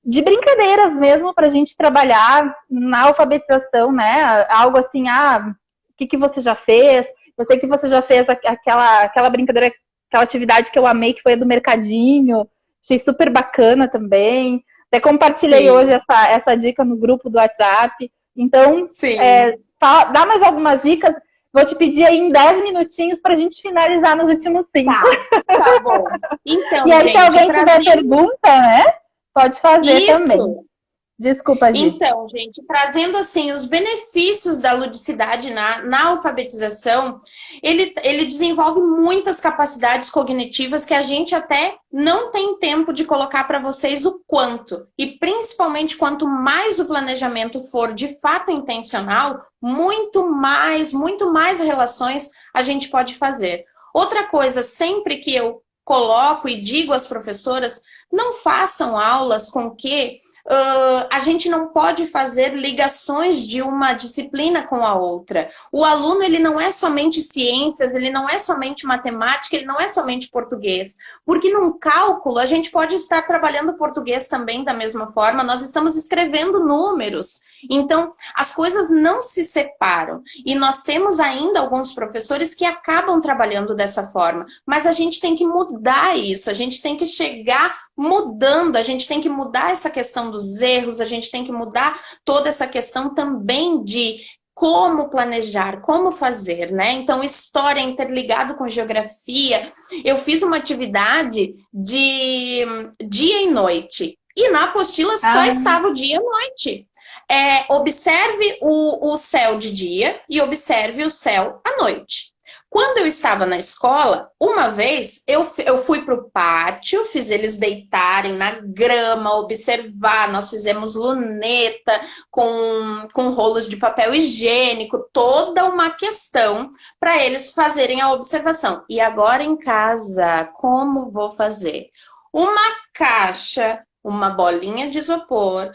de brincadeiras mesmo para a gente trabalhar na alfabetização, né? Algo assim, o que você já fez? Eu sei que você já fez aquela brincadeira, aquela atividade que eu amei, que foi a do mercadinho. Achei super bacana também. Até compartilhei hoje essa dica no grupo do WhatsApp. Então, dá mais algumas dicas. Vou te pedir aí em 10 minutinhos para a gente finalizar nos últimos 5. Tá bom. Então, e aí, se alguém tiver pergunta, né? Pode fazer também. Desculpa, Gi. Então, gente, trazendo assim os benefícios da ludicidade na alfabetização, ele desenvolve muitas capacidades cognitivas que a gente até não tem tempo de colocar para vocês o quanto. E principalmente quanto mais o planejamento for de fato intencional, muito mais relações a gente pode fazer. Outra coisa, sempre que eu coloco e digo às professoras, não façam aulas com que a gente não pode fazer ligações de uma disciplina com a outra. O aluno, ele não é somente ciências, ele não é somente matemática, ele não é somente português. Porque num cálculo, a gente pode estar trabalhando português também da mesma forma, nós estamos escrevendo números. Então, as coisas não se separam. E nós temos ainda alguns professores que acabam trabalhando dessa forma. Mas a gente tem que mudar isso, a gente tem que chegar mudando, a gente tem que mudar essa questão dos erros, a gente tem que mudar toda essa questão também de como planejar, como fazer, né? Então, história interligado com geografia. Eu fiz uma atividade de dia e noite. E na apostila só estava o dia e noite. Observe o céu de dia e observe o céu à noite. Quando eu estava na escola, uma vez eu fui para o pátio, fiz eles deitarem na grama, observar. Nós fizemos luneta com rolos de papel higiênico, toda uma questão para eles fazerem a observação. E agora em casa, como vou fazer? Uma caixa, uma bolinha de isopor,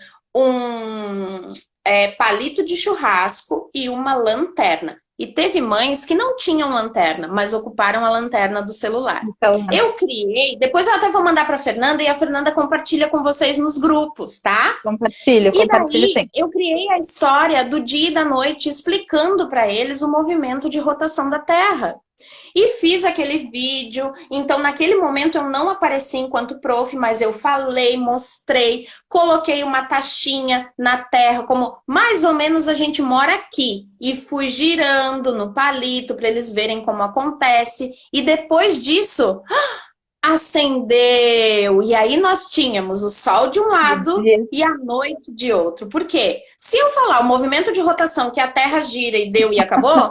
palito de churrasco e uma lanterna. E teve mães que não tinham lanterna, mas ocuparam a lanterna do celular. Então, eu criei, depois eu até vou mandar para a Fernanda e a Fernanda compartilha com vocês nos grupos, tá? Compartilha sim. Eu criei a história do dia e da noite explicando para eles o movimento de rotação da Terra. E fiz aquele vídeo, então naquele momento eu não apareci enquanto prof, mas eu falei, mostrei, coloquei uma taxinha na terra, como mais ou menos a gente mora aqui. E fui girando no palito para eles verem como acontece. E depois disso, acendeu. E aí nós tínhamos o sol de um lado e a noite de outro. Por quê? Se eu falar o movimento de rotação que a Terra gira e deu e acabou...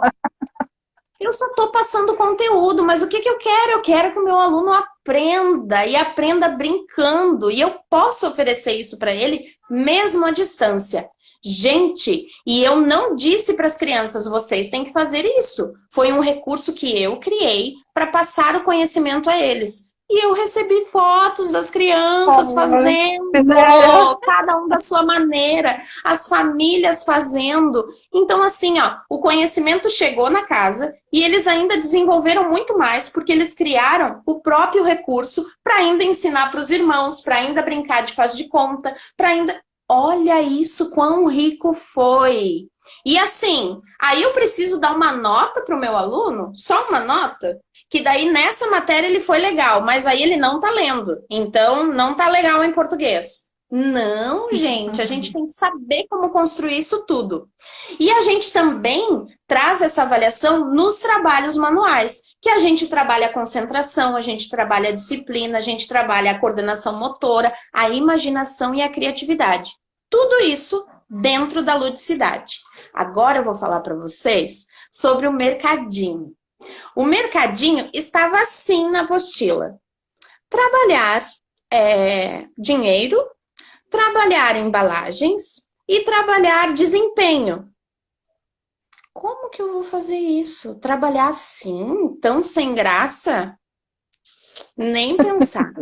Eu só estou passando conteúdo, mas o que eu quero? Eu quero que o meu aluno aprenda e aprenda brincando. E eu posso oferecer isso para ele mesmo à distância. Gente, e eu não disse para as crianças, vocês têm que fazer isso. Foi um recurso que eu criei para passar o conhecimento a eles. E eu recebi fotos das crianças fazendo, cada um da sua maneira, as famílias fazendo. Então, assim, o conhecimento chegou na casa e eles ainda desenvolveram muito mais, porque eles criaram o próprio recurso para ainda ensinar para os irmãos, para ainda brincar de faz de conta, para ainda... Olha isso, quão rico foi! E assim, aí eu preciso dar uma nota para o meu aluno? Só uma nota? Que daí nessa matéria ele foi legal, mas aí ele não tá lendo. Então, não tá legal em português. Não, gente, a gente tem que saber como construir isso tudo. E a gente também traz essa avaliação nos trabalhos manuais, que a gente trabalha a concentração, a gente trabalha a disciplina, a gente trabalha a coordenação motora, a imaginação e a criatividade. Tudo isso dentro da ludicidade. Agora eu vou falar para vocês sobre o mercadinho. O mercadinho estava assim na apostila. Trabalhar dinheiro, trabalhar embalagens e trabalhar desempenho. como que eu vou fazer isso? Trabalhar assim, tão sem graça? Nem pensar.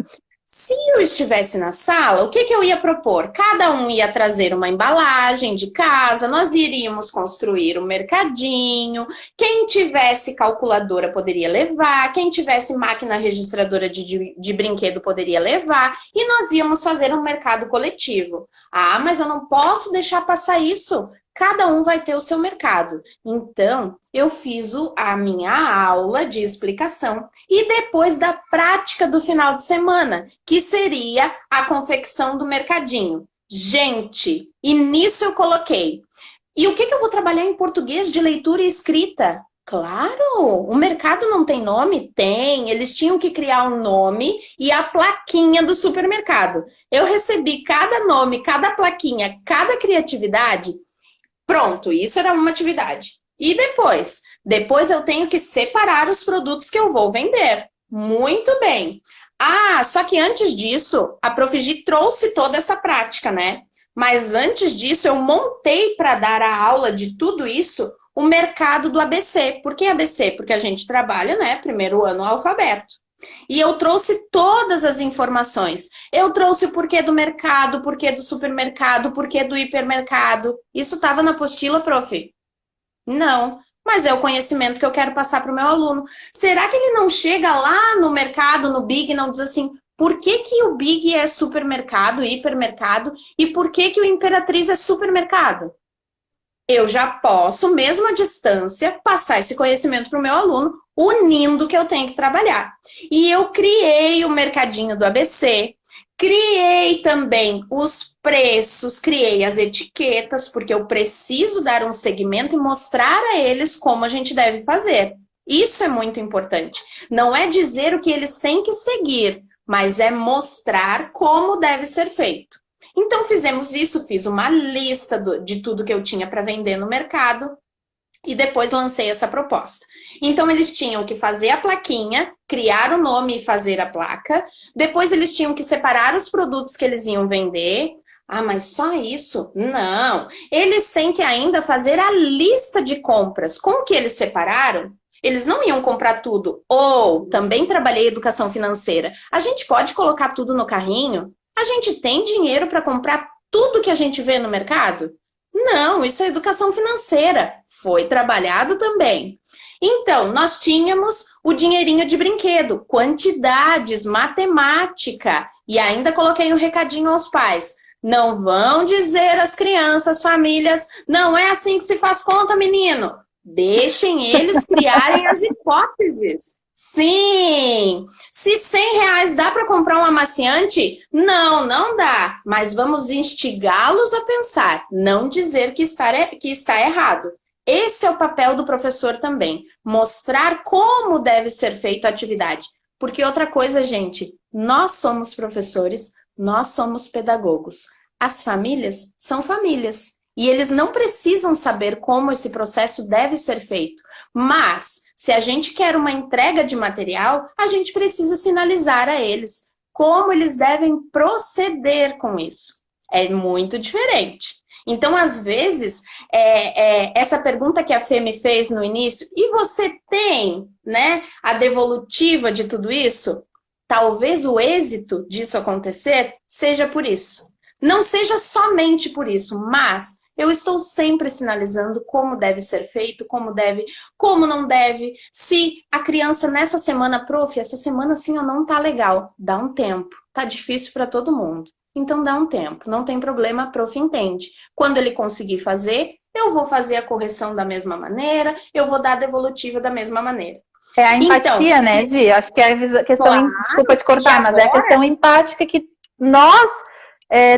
Se eu estivesse na sala, o que eu ia propor? Cada um ia trazer uma embalagem de casa, nós iríamos construir um mercadinho. Quem tivesse calculadora poderia levar, quem tivesse máquina registradora de brinquedo poderia levar, e nós íamos fazer um mercado coletivo. Ah, mas eu não posso deixar passar isso. Cada um vai ter o seu mercado. Então, eu fiz a minha aula de explicação e depois da prática do final de semana, que seria a confecção do mercadinho. Gente, e nisso eu coloquei. E o que eu vou trabalhar em português de leitura e escrita? Claro, o mercado não tem nome? Tem, eles tinham que criar um nome e a plaquinha do supermercado. Eu recebi cada nome, cada plaquinha, cada criatividade. Pronto, isso era uma atividade. E depois? Depois eu tenho que separar os produtos que eu vou vender. Muito bem. Ah, só que antes disso, a Profigi trouxe toda essa prática, né? Mas antes disso, eu montei para dar a aula de tudo isso o mercado do ABC. Por que ABC? Porque a gente trabalha, né? Primeiro ano alfabeto. E eu trouxe todas as informações. Eu trouxe o porquê do mercado, o porquê do supermercado, o porquê do hipermercado. Isso estava na apostila, prof? Não. Mas é o conhecimento que eu quero passar para o meu aluno. Será que ele não chega lá no mercado, no Big, e não diz assim, por que o Big é supermercado, hipermercado, e por que o Imperatriz é supermercado? Eu já posso, mesmo à distância, passar esse conhecimento para o meu aluno, unindo o que eu tenho que trabalhar. E eu criei o mercadinho do ABC, criei também os preços, criei as etiquetas, porque eu preciso dar um segmento e mostrar a eles como a gente deve fazer. Isso é muito importante. Não é dizer o que eles têm que seguir, mas é mostrar como deve ser feito. Então fizemos isso, fiz uma lista de tudo que eu tinha para vender no mercado e depois lancei essa proposta. Então eles tinham que fazer a plaquinha, criar o nome e fazer a placa. Depois eles tinham que separar os produtos que eles iam vender. Ah, mas só isso? Não. Eles têm que ainda fazer a lista de compras. Com o que eles separaram, eles não iam comprar tudo. Ou, também trabalhei educação financeira. A gente pode colocar tudo no carrinho? A gente tem dinheiro para comprar tudo que a gente vê no mercado? Não, isso é educação financeira. Foi trabalhado também. Então, nós tínhamos o dinheirinho de brinquedo, quantidades, matemática. E ainda coloquei um recadinho aos pais. Não vão dizer às crianças, famílias, não é assim que se faz conta, menino. Deixem eles criarem as hipóteses. Sim! Se R$ 100 dá para comprar um amaciante? Não, não dá. Mas vamos instigá-los a pensar, não dizer que está errado. Esse é o papel do professor também. Mostrar como deve ser feita a atividade. Porque outra coisa, gente, nós somos professores, nós somos pedagogos. As famílias são famílias. E eles não precisam saber como esse processo deve ser feito. Mas, se a gente quer uma entrega de material, a gente precisa sinalizar a eles como eles devem proceder com isso. É muito diferente. Então, às vezes, essa pergunta que a Fê me fez no início, e você tem, né, a devolutiva de tudo isso? Talvez o êxito disso acontecer seja por isso. Não seja somente por isso, mas eu estou sempre sinalizando como deve ser feito, como deve, como não deve. Se a criança nessa semana, prof, essa semana assim não tá legal, dá um tempo. Tá difícil para todo mundo. Então dá um tempo, não tem problema, a prof entende. Quando ele conseguir fazer, eu vou fazer a correção da mesma maneira, eu vou dar a devolutiva da mesma maneira. É a empatia, então, né, Gi? Acho que é a questão, claro, desculpa te cortar, mas é a questão empática que nós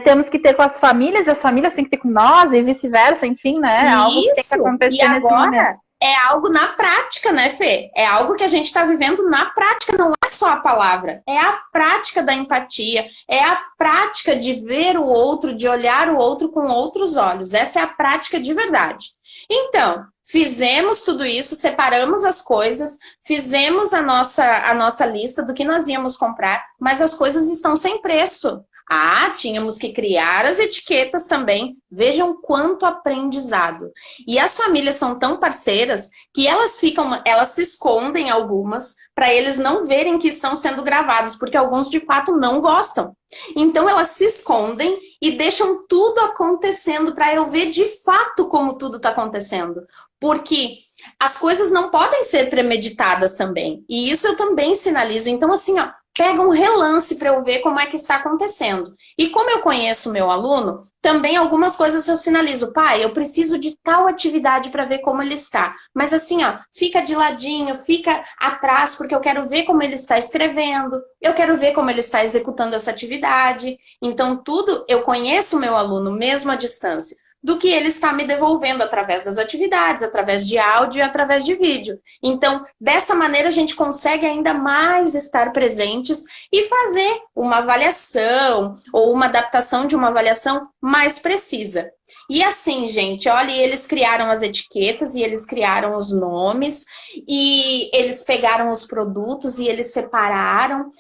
temos que ter com as famílias, e as famílias têm que ter com nós, e vice-versa, enfim, né? É algo que tem que acontecer e agora, nesse momento. É algo na prática, né, Fê? É algo que a gente está vivendo na prática, não é só a palavra. É a prática da empatia, é a prática de ver o outro, de olhar o outro com outros olhos. Essa é a prática de verdade. Então, fizemos tudo isso, separamos as coisas, fizemos a nossa lista do que nós íamos comprar, mas as coisas estão sem preço. Ah, tínhamos que criar as etiquetas também. Vejam quanto aprendizado. E as famílias são tão parceiras que elas se escondem algumas para eles não verem que estão sendo gravados, porque alguns de fato não gostam. Então elas se escondem e deixam tudo acontecendo para eu ver de fato como tudo está acontecendo. Porque as coisas não podem ser premeditadas também. E isso eu também sinalizo. Então, assim, ó, pega um relance para eu ver como é que está acontecendo. E como eu conheço o meu aluno, também algumas coisas eu sinalizo. Pai, eu preciso de tal atividade para ver como ele está. Mas assim, ó, fica de ladinho, fica atrás, porque eu quero ver como ele está escrevendo. Eu quero ver como ele está executando essa atividade. Então, tudo eu conheço o meu aluno mesmo à distância, do que ele está me devolvendo através das atividades, através de áudio e através de vídeo. Então, dessa maneira, a gente consegue ainda mais estar presentes e fazer uma avaliação ou uma adaptação de uma avaliação mais precisa. E assim, gente, olha, eles criaram as etiquetas e eles criaram os nomes e eles pegaram os produtos e eles separaram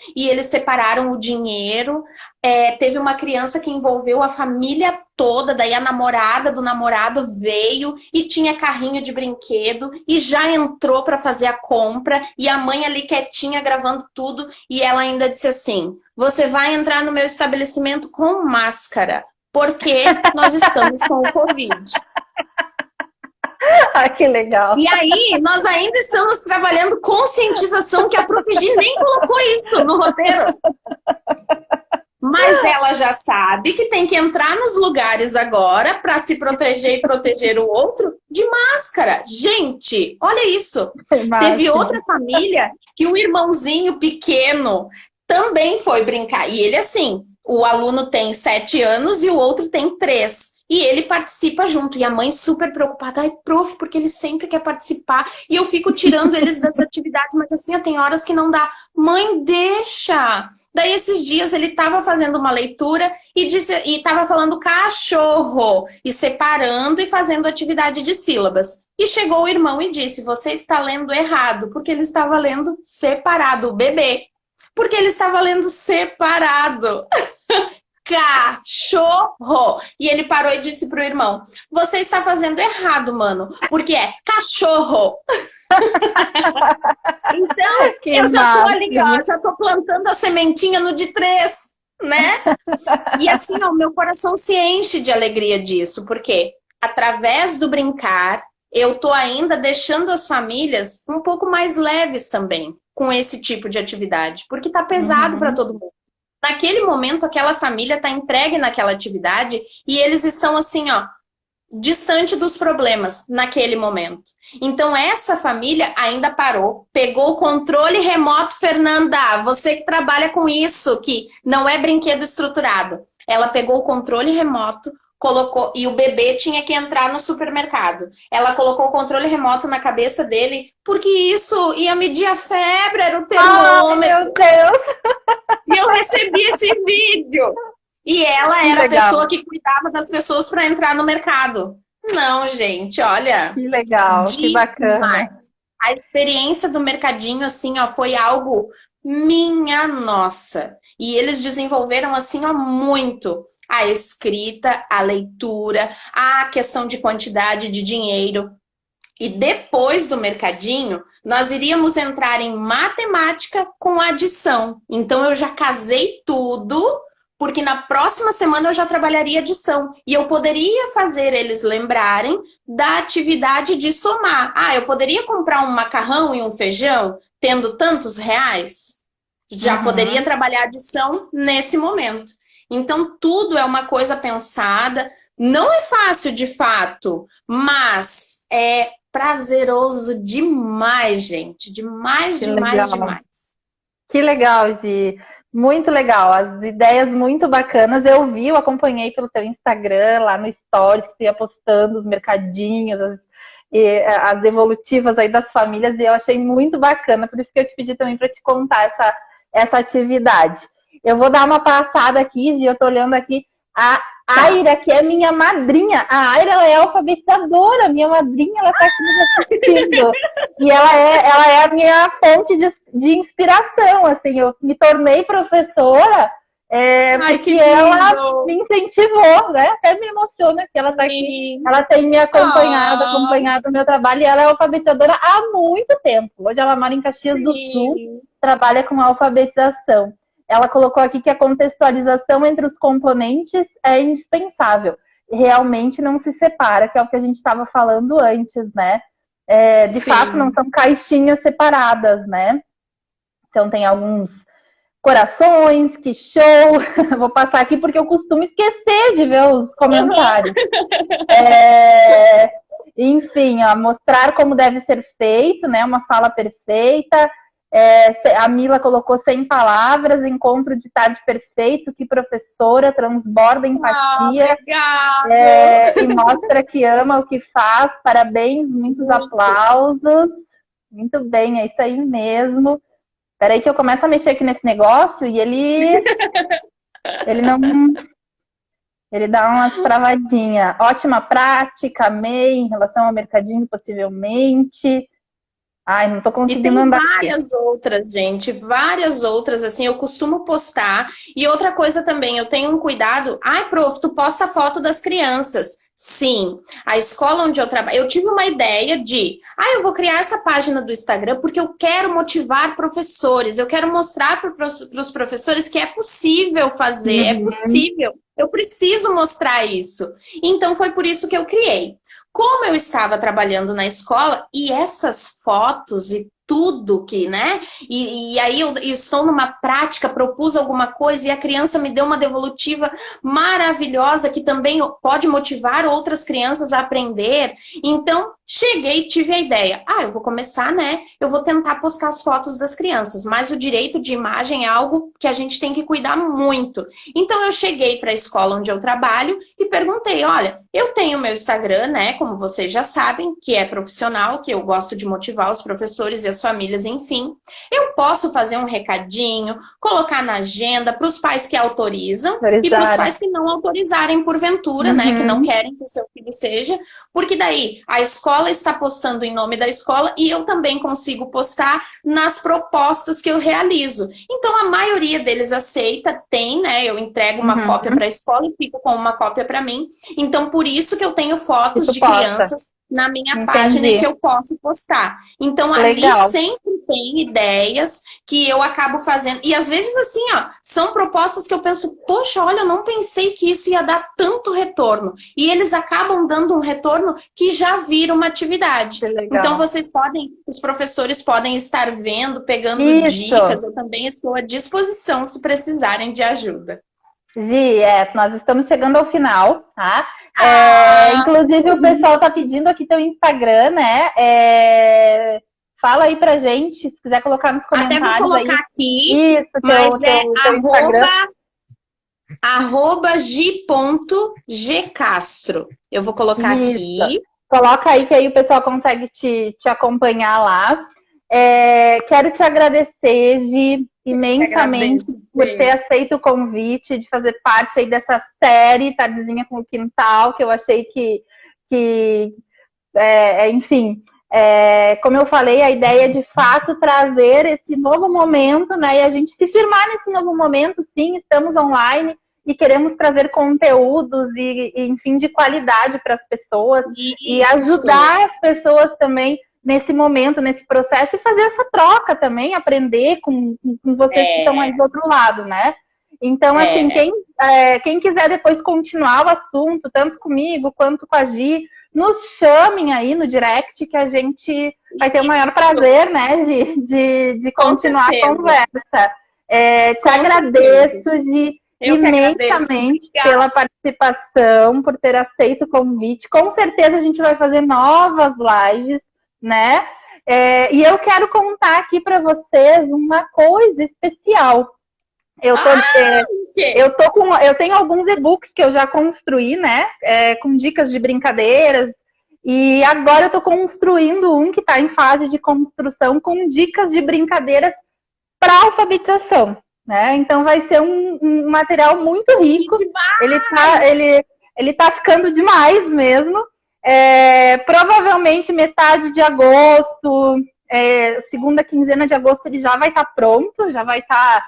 o dinheiro. Teve uma criança que envolveu a família toda, daí a namorada do namorado veio e tinha carrinho de brinquedo e já entrou para fazer a compra e a mãe ali quietinha gravando tudo e ela ainda disse assim: você vai entrar no meu estabelecimento com máscara, porque nós estamos com o Covid. Ah, que legal. E aí, nós ainda estamos trabalhando conscientização, que a Protegi nem colocou isso no roteiro. Mas ela já sabe que tem que entrar nos lugares agora para se proteger e proteger o outro de máscara. Gente, olha isso. Teve outra família que o irmãozinho pequeno também foi brincar. E ele assim, o aluno tem 7 anos e o outro tem 3. E ele participa junto. E a mãe super preocupada. Ai, prof, porque ele sempre quer participar. E eu fico tirando eles das atividades. Mas assim, tem horas que não dá. Mãe, deixa! Daí, esses dias, ele estava fazendo uma leitura e estava falando cachorro. E separando e fazendo atividade de sílabas. E chegou o irmão e disse: você está lendo errado. Porque ele estava lendo separado. O bebê. Porque ele estava lendo separado. Cachorro. E ele parou e disse pro irmão: você está fazendo errado, mano, porque é cachorro. Então, eu já tô ali, ó, já tô plantando a sementinha no de 3, né? E assim, ó, meu coração se enche de alegria disso, porque através do brincar, eu tô ainda deixando as famílias um pouco mais leves também com esse tipo de atividade, porque tá pesado para todo mundo. Naquele momento, aquela família está entregue naquela atividade e eles estão assim, ó, distante dos problemas naquele momento. Então, essa família ainda parou, pegou o controle remoto, Fernanda, você que trabalha com isso, que não é brinquedo estruturado. Ela pegou o controle remoto, colocou, e o bebê tinha que entrar no supermercado. Ela colocou o controle remoto na cabeça dele, porque isso ia medir a febre, era o termômetro. Meu Deus! E eu recebi esse vídeo. E ela era a pessoa que cuidava das pessoas para entrar no mercado. Não, gente, olha. Que legal, que bacana. A experiência do mercadinho, assim, ó, foi algo minha nossa. E eles desenvolveram, assim, ó, muito a escrita, a leitura, a questão de quantidade de dinheiro. E depois do mercadinho, nós iríamos entrar em matemática com adição. Então, eu já casei tudo, porque na próxima semana eu já trabalharia adição. E eu poderia fazer eles lembrarem da atividade de somar. Ah, eu poderia comprar um macarrão e um feijão tendo tantos reais? Já poderia trabalhar adição nesse momento. Então, tudo é uma coisa pensada. Não é fácil, de fato, mas é prazeroso demais, gente. Demais, demais, demais. Que legal, Gi. Muito legal. As ideias muito bacanas. Eu acompanhei pelo teu Instagram, lá no Stories, que tu ia postando os mercadinhos, as evolutivas aí das famílias, e eu achei muito bacana. Por isso que eu te pedi também para te contar essa atividade. Eu vou dar uma passada aqui, Gi, eu tô olhando aqui. A Aira, que é minha madrinha. A Aira, ela é alfabetizadora. Minha madrinha, ela tá aqui nos assistindo. E ela é a minha fonte de inspiração, assim. Eu me tornei professora Ai, porque ela me incentivou, né? Até me emociona que ela está aqui. Ela tem me acompanhado o meu trabalho, e ela é alfabetizadora há muito tempo. Hoje ela mora em Caxias do Sul, trabalha com alfabetização. Ela colocou aqui que a contextualização entre os componentes é indispensável. Realmente não se separa, que é o que a gente estava falando antes, né? De fato, não são caixinhas separadas, né? Então tem alguns corações, que show! Vou passar aqui porque eu costumo esquecer de ver os comentários. Enfim, ó, mostrar como deve ser feito, né? Uma fala perfeita. A Mila colocou 100 palavras, encontro de tarde perfeito, que professora, transborda empatia, e mostra que ama o que faz. Parabéns, muitos aplausos. Muito bem, é isso aí mesmo. Peraí que eu começo a mexer aqui nesse negócio e ele não... Ele dá umas travadinhas. Ótima prática, amei, em relação ao mercadinho, possivelmente. Ai, não tô conseguindo andar. E tem várias outras, gente, várias outras, assim, eu costumo postar. E outra coisa também, eu tenho um cuidado. Ai, prof, tu posta foto das crianças. Sim, a escola onde eu trabalho, eu tive uma ideia de, eu vou criar essa página do Instagram porque eu quero motivar professores, eu quero mostrar para os professores que é possível fazer, é possível, eu preciso mostrar isso. Então foi por isso que eu criei. Como eu estava trabalhando na escola e essas fotos e tudo que, né? E aí eu estou numa prática, propus alguma coisa e a criança me deu uma devolutiva maravilhosa que também pode motivar outras crianças a aprender. Então, cheguei, tive a ideia. Eu vou começar, né? Eu vou tentar postar as fotos das crianças, mas o direito de imagem é algo que a gente tem que cuidar muito. Então, eu cheguei para a escola onde eu trabalho e perguntei, olha, eu tenho meu Instagram, né? Como vocês já sabem, que é profissional, que eu gosto de motivar os professores e as famílias, enfim. Eu posso fazer um recadinho, colocar na agenda para os pais que autorizam e para os pais que não autorizarem porventura, né? Que não querem que o seu filho seja, porque daí a escola está postando em nome da escola e eu também consigo postar nas propostas que eu realizo. Então, a maioria deles aceita, tem, né? Eu entrego uma cópia para a escola e fico com uma cópia para mim. Então, por isso que eu tenho fotos de crianças na minha página e que eu posso postar. Então, ali sempre tem ideias que eu acabo fazendo. E às vezes, assim, são propostas que eu penso, poxa, olha, eu não pensei que isso ia dar tanto retorno. E eles acabam dando um retorno que já vira uma atividade. Então, os professores podem estar vendo, pegando dicas. Eu também estou à disposição se precisarem de ajuda. Gi, nós estamos chegando ao final, tá? Inclusive, o pessoal tá pedindo aqui teu Instagram, né? Fala aí pra gente, se quiser colocar nos comentários. Até vou colocar aí. Aqui, Isso, teu Instagram. @gi.gcastro. Eu vou colocar aqui. Coloca aí que aí o pessoal consegue te acompanhar lá. Quero te agradecer, Gi, imensamente por ter aceito o convite de fazer parte aí dessa série Tardezinha com o Quintal, que eu achei que enfim, como eu falei, a ideia é de fato trazer esse novo momento, né? E a gente se firmar nesse novo momento, sim, estamos online e queremos trazer conteúdos enfim, de qualidade para as pessoas e ajudar as pessoas também nesse momento, nesse processo, e fazer essa troca também, aprender com vocês que estão aí do outro lado, né? Então, assim, quem quiser depois continuar o assunto, tanto comigo quanto com a Gi, nos chamem aí no direct, que a gente vai ter o maior prazer, né, Gi, de continuar a conversa. Te agradeço, Gi, imensamente pela participação, por ter aceito o convite. Com certeza a gente vai fazer novas lives, né? E eu quero contar aqui para vocês uma coisa especial. Eu tenho alguns e-books que eu já construí, né? Com dicas de brincadeiras. E agora eu tô construindo um que está em fase de construção com dicas de brincadeiras para alfabetização, né? Então vai ser um material muito rico. Ele tá ficando demais mesmo. Provavelmente metade de agosto, segunda quinzena de agosto, ele já vai estar pronto, já vai estar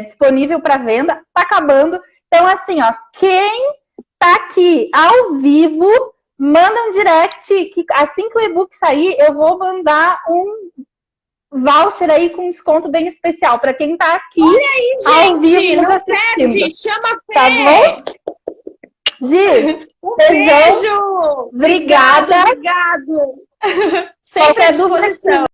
disponível para venda, tá acabando. Então, assim, ó, quem tá aqui ao vivo, manda um direct, que assim que o e-book sair, eu vou mandar um voucher aí com um desconto bem especial para quem tá aqui. Olha aí, ao gente, vivo não assistindo. perde, chama a Fê. Tá bom? Gi, Um beijão. beijo. Obrigada. Obrigado. Sempre à Qualquer dúvida, disposição.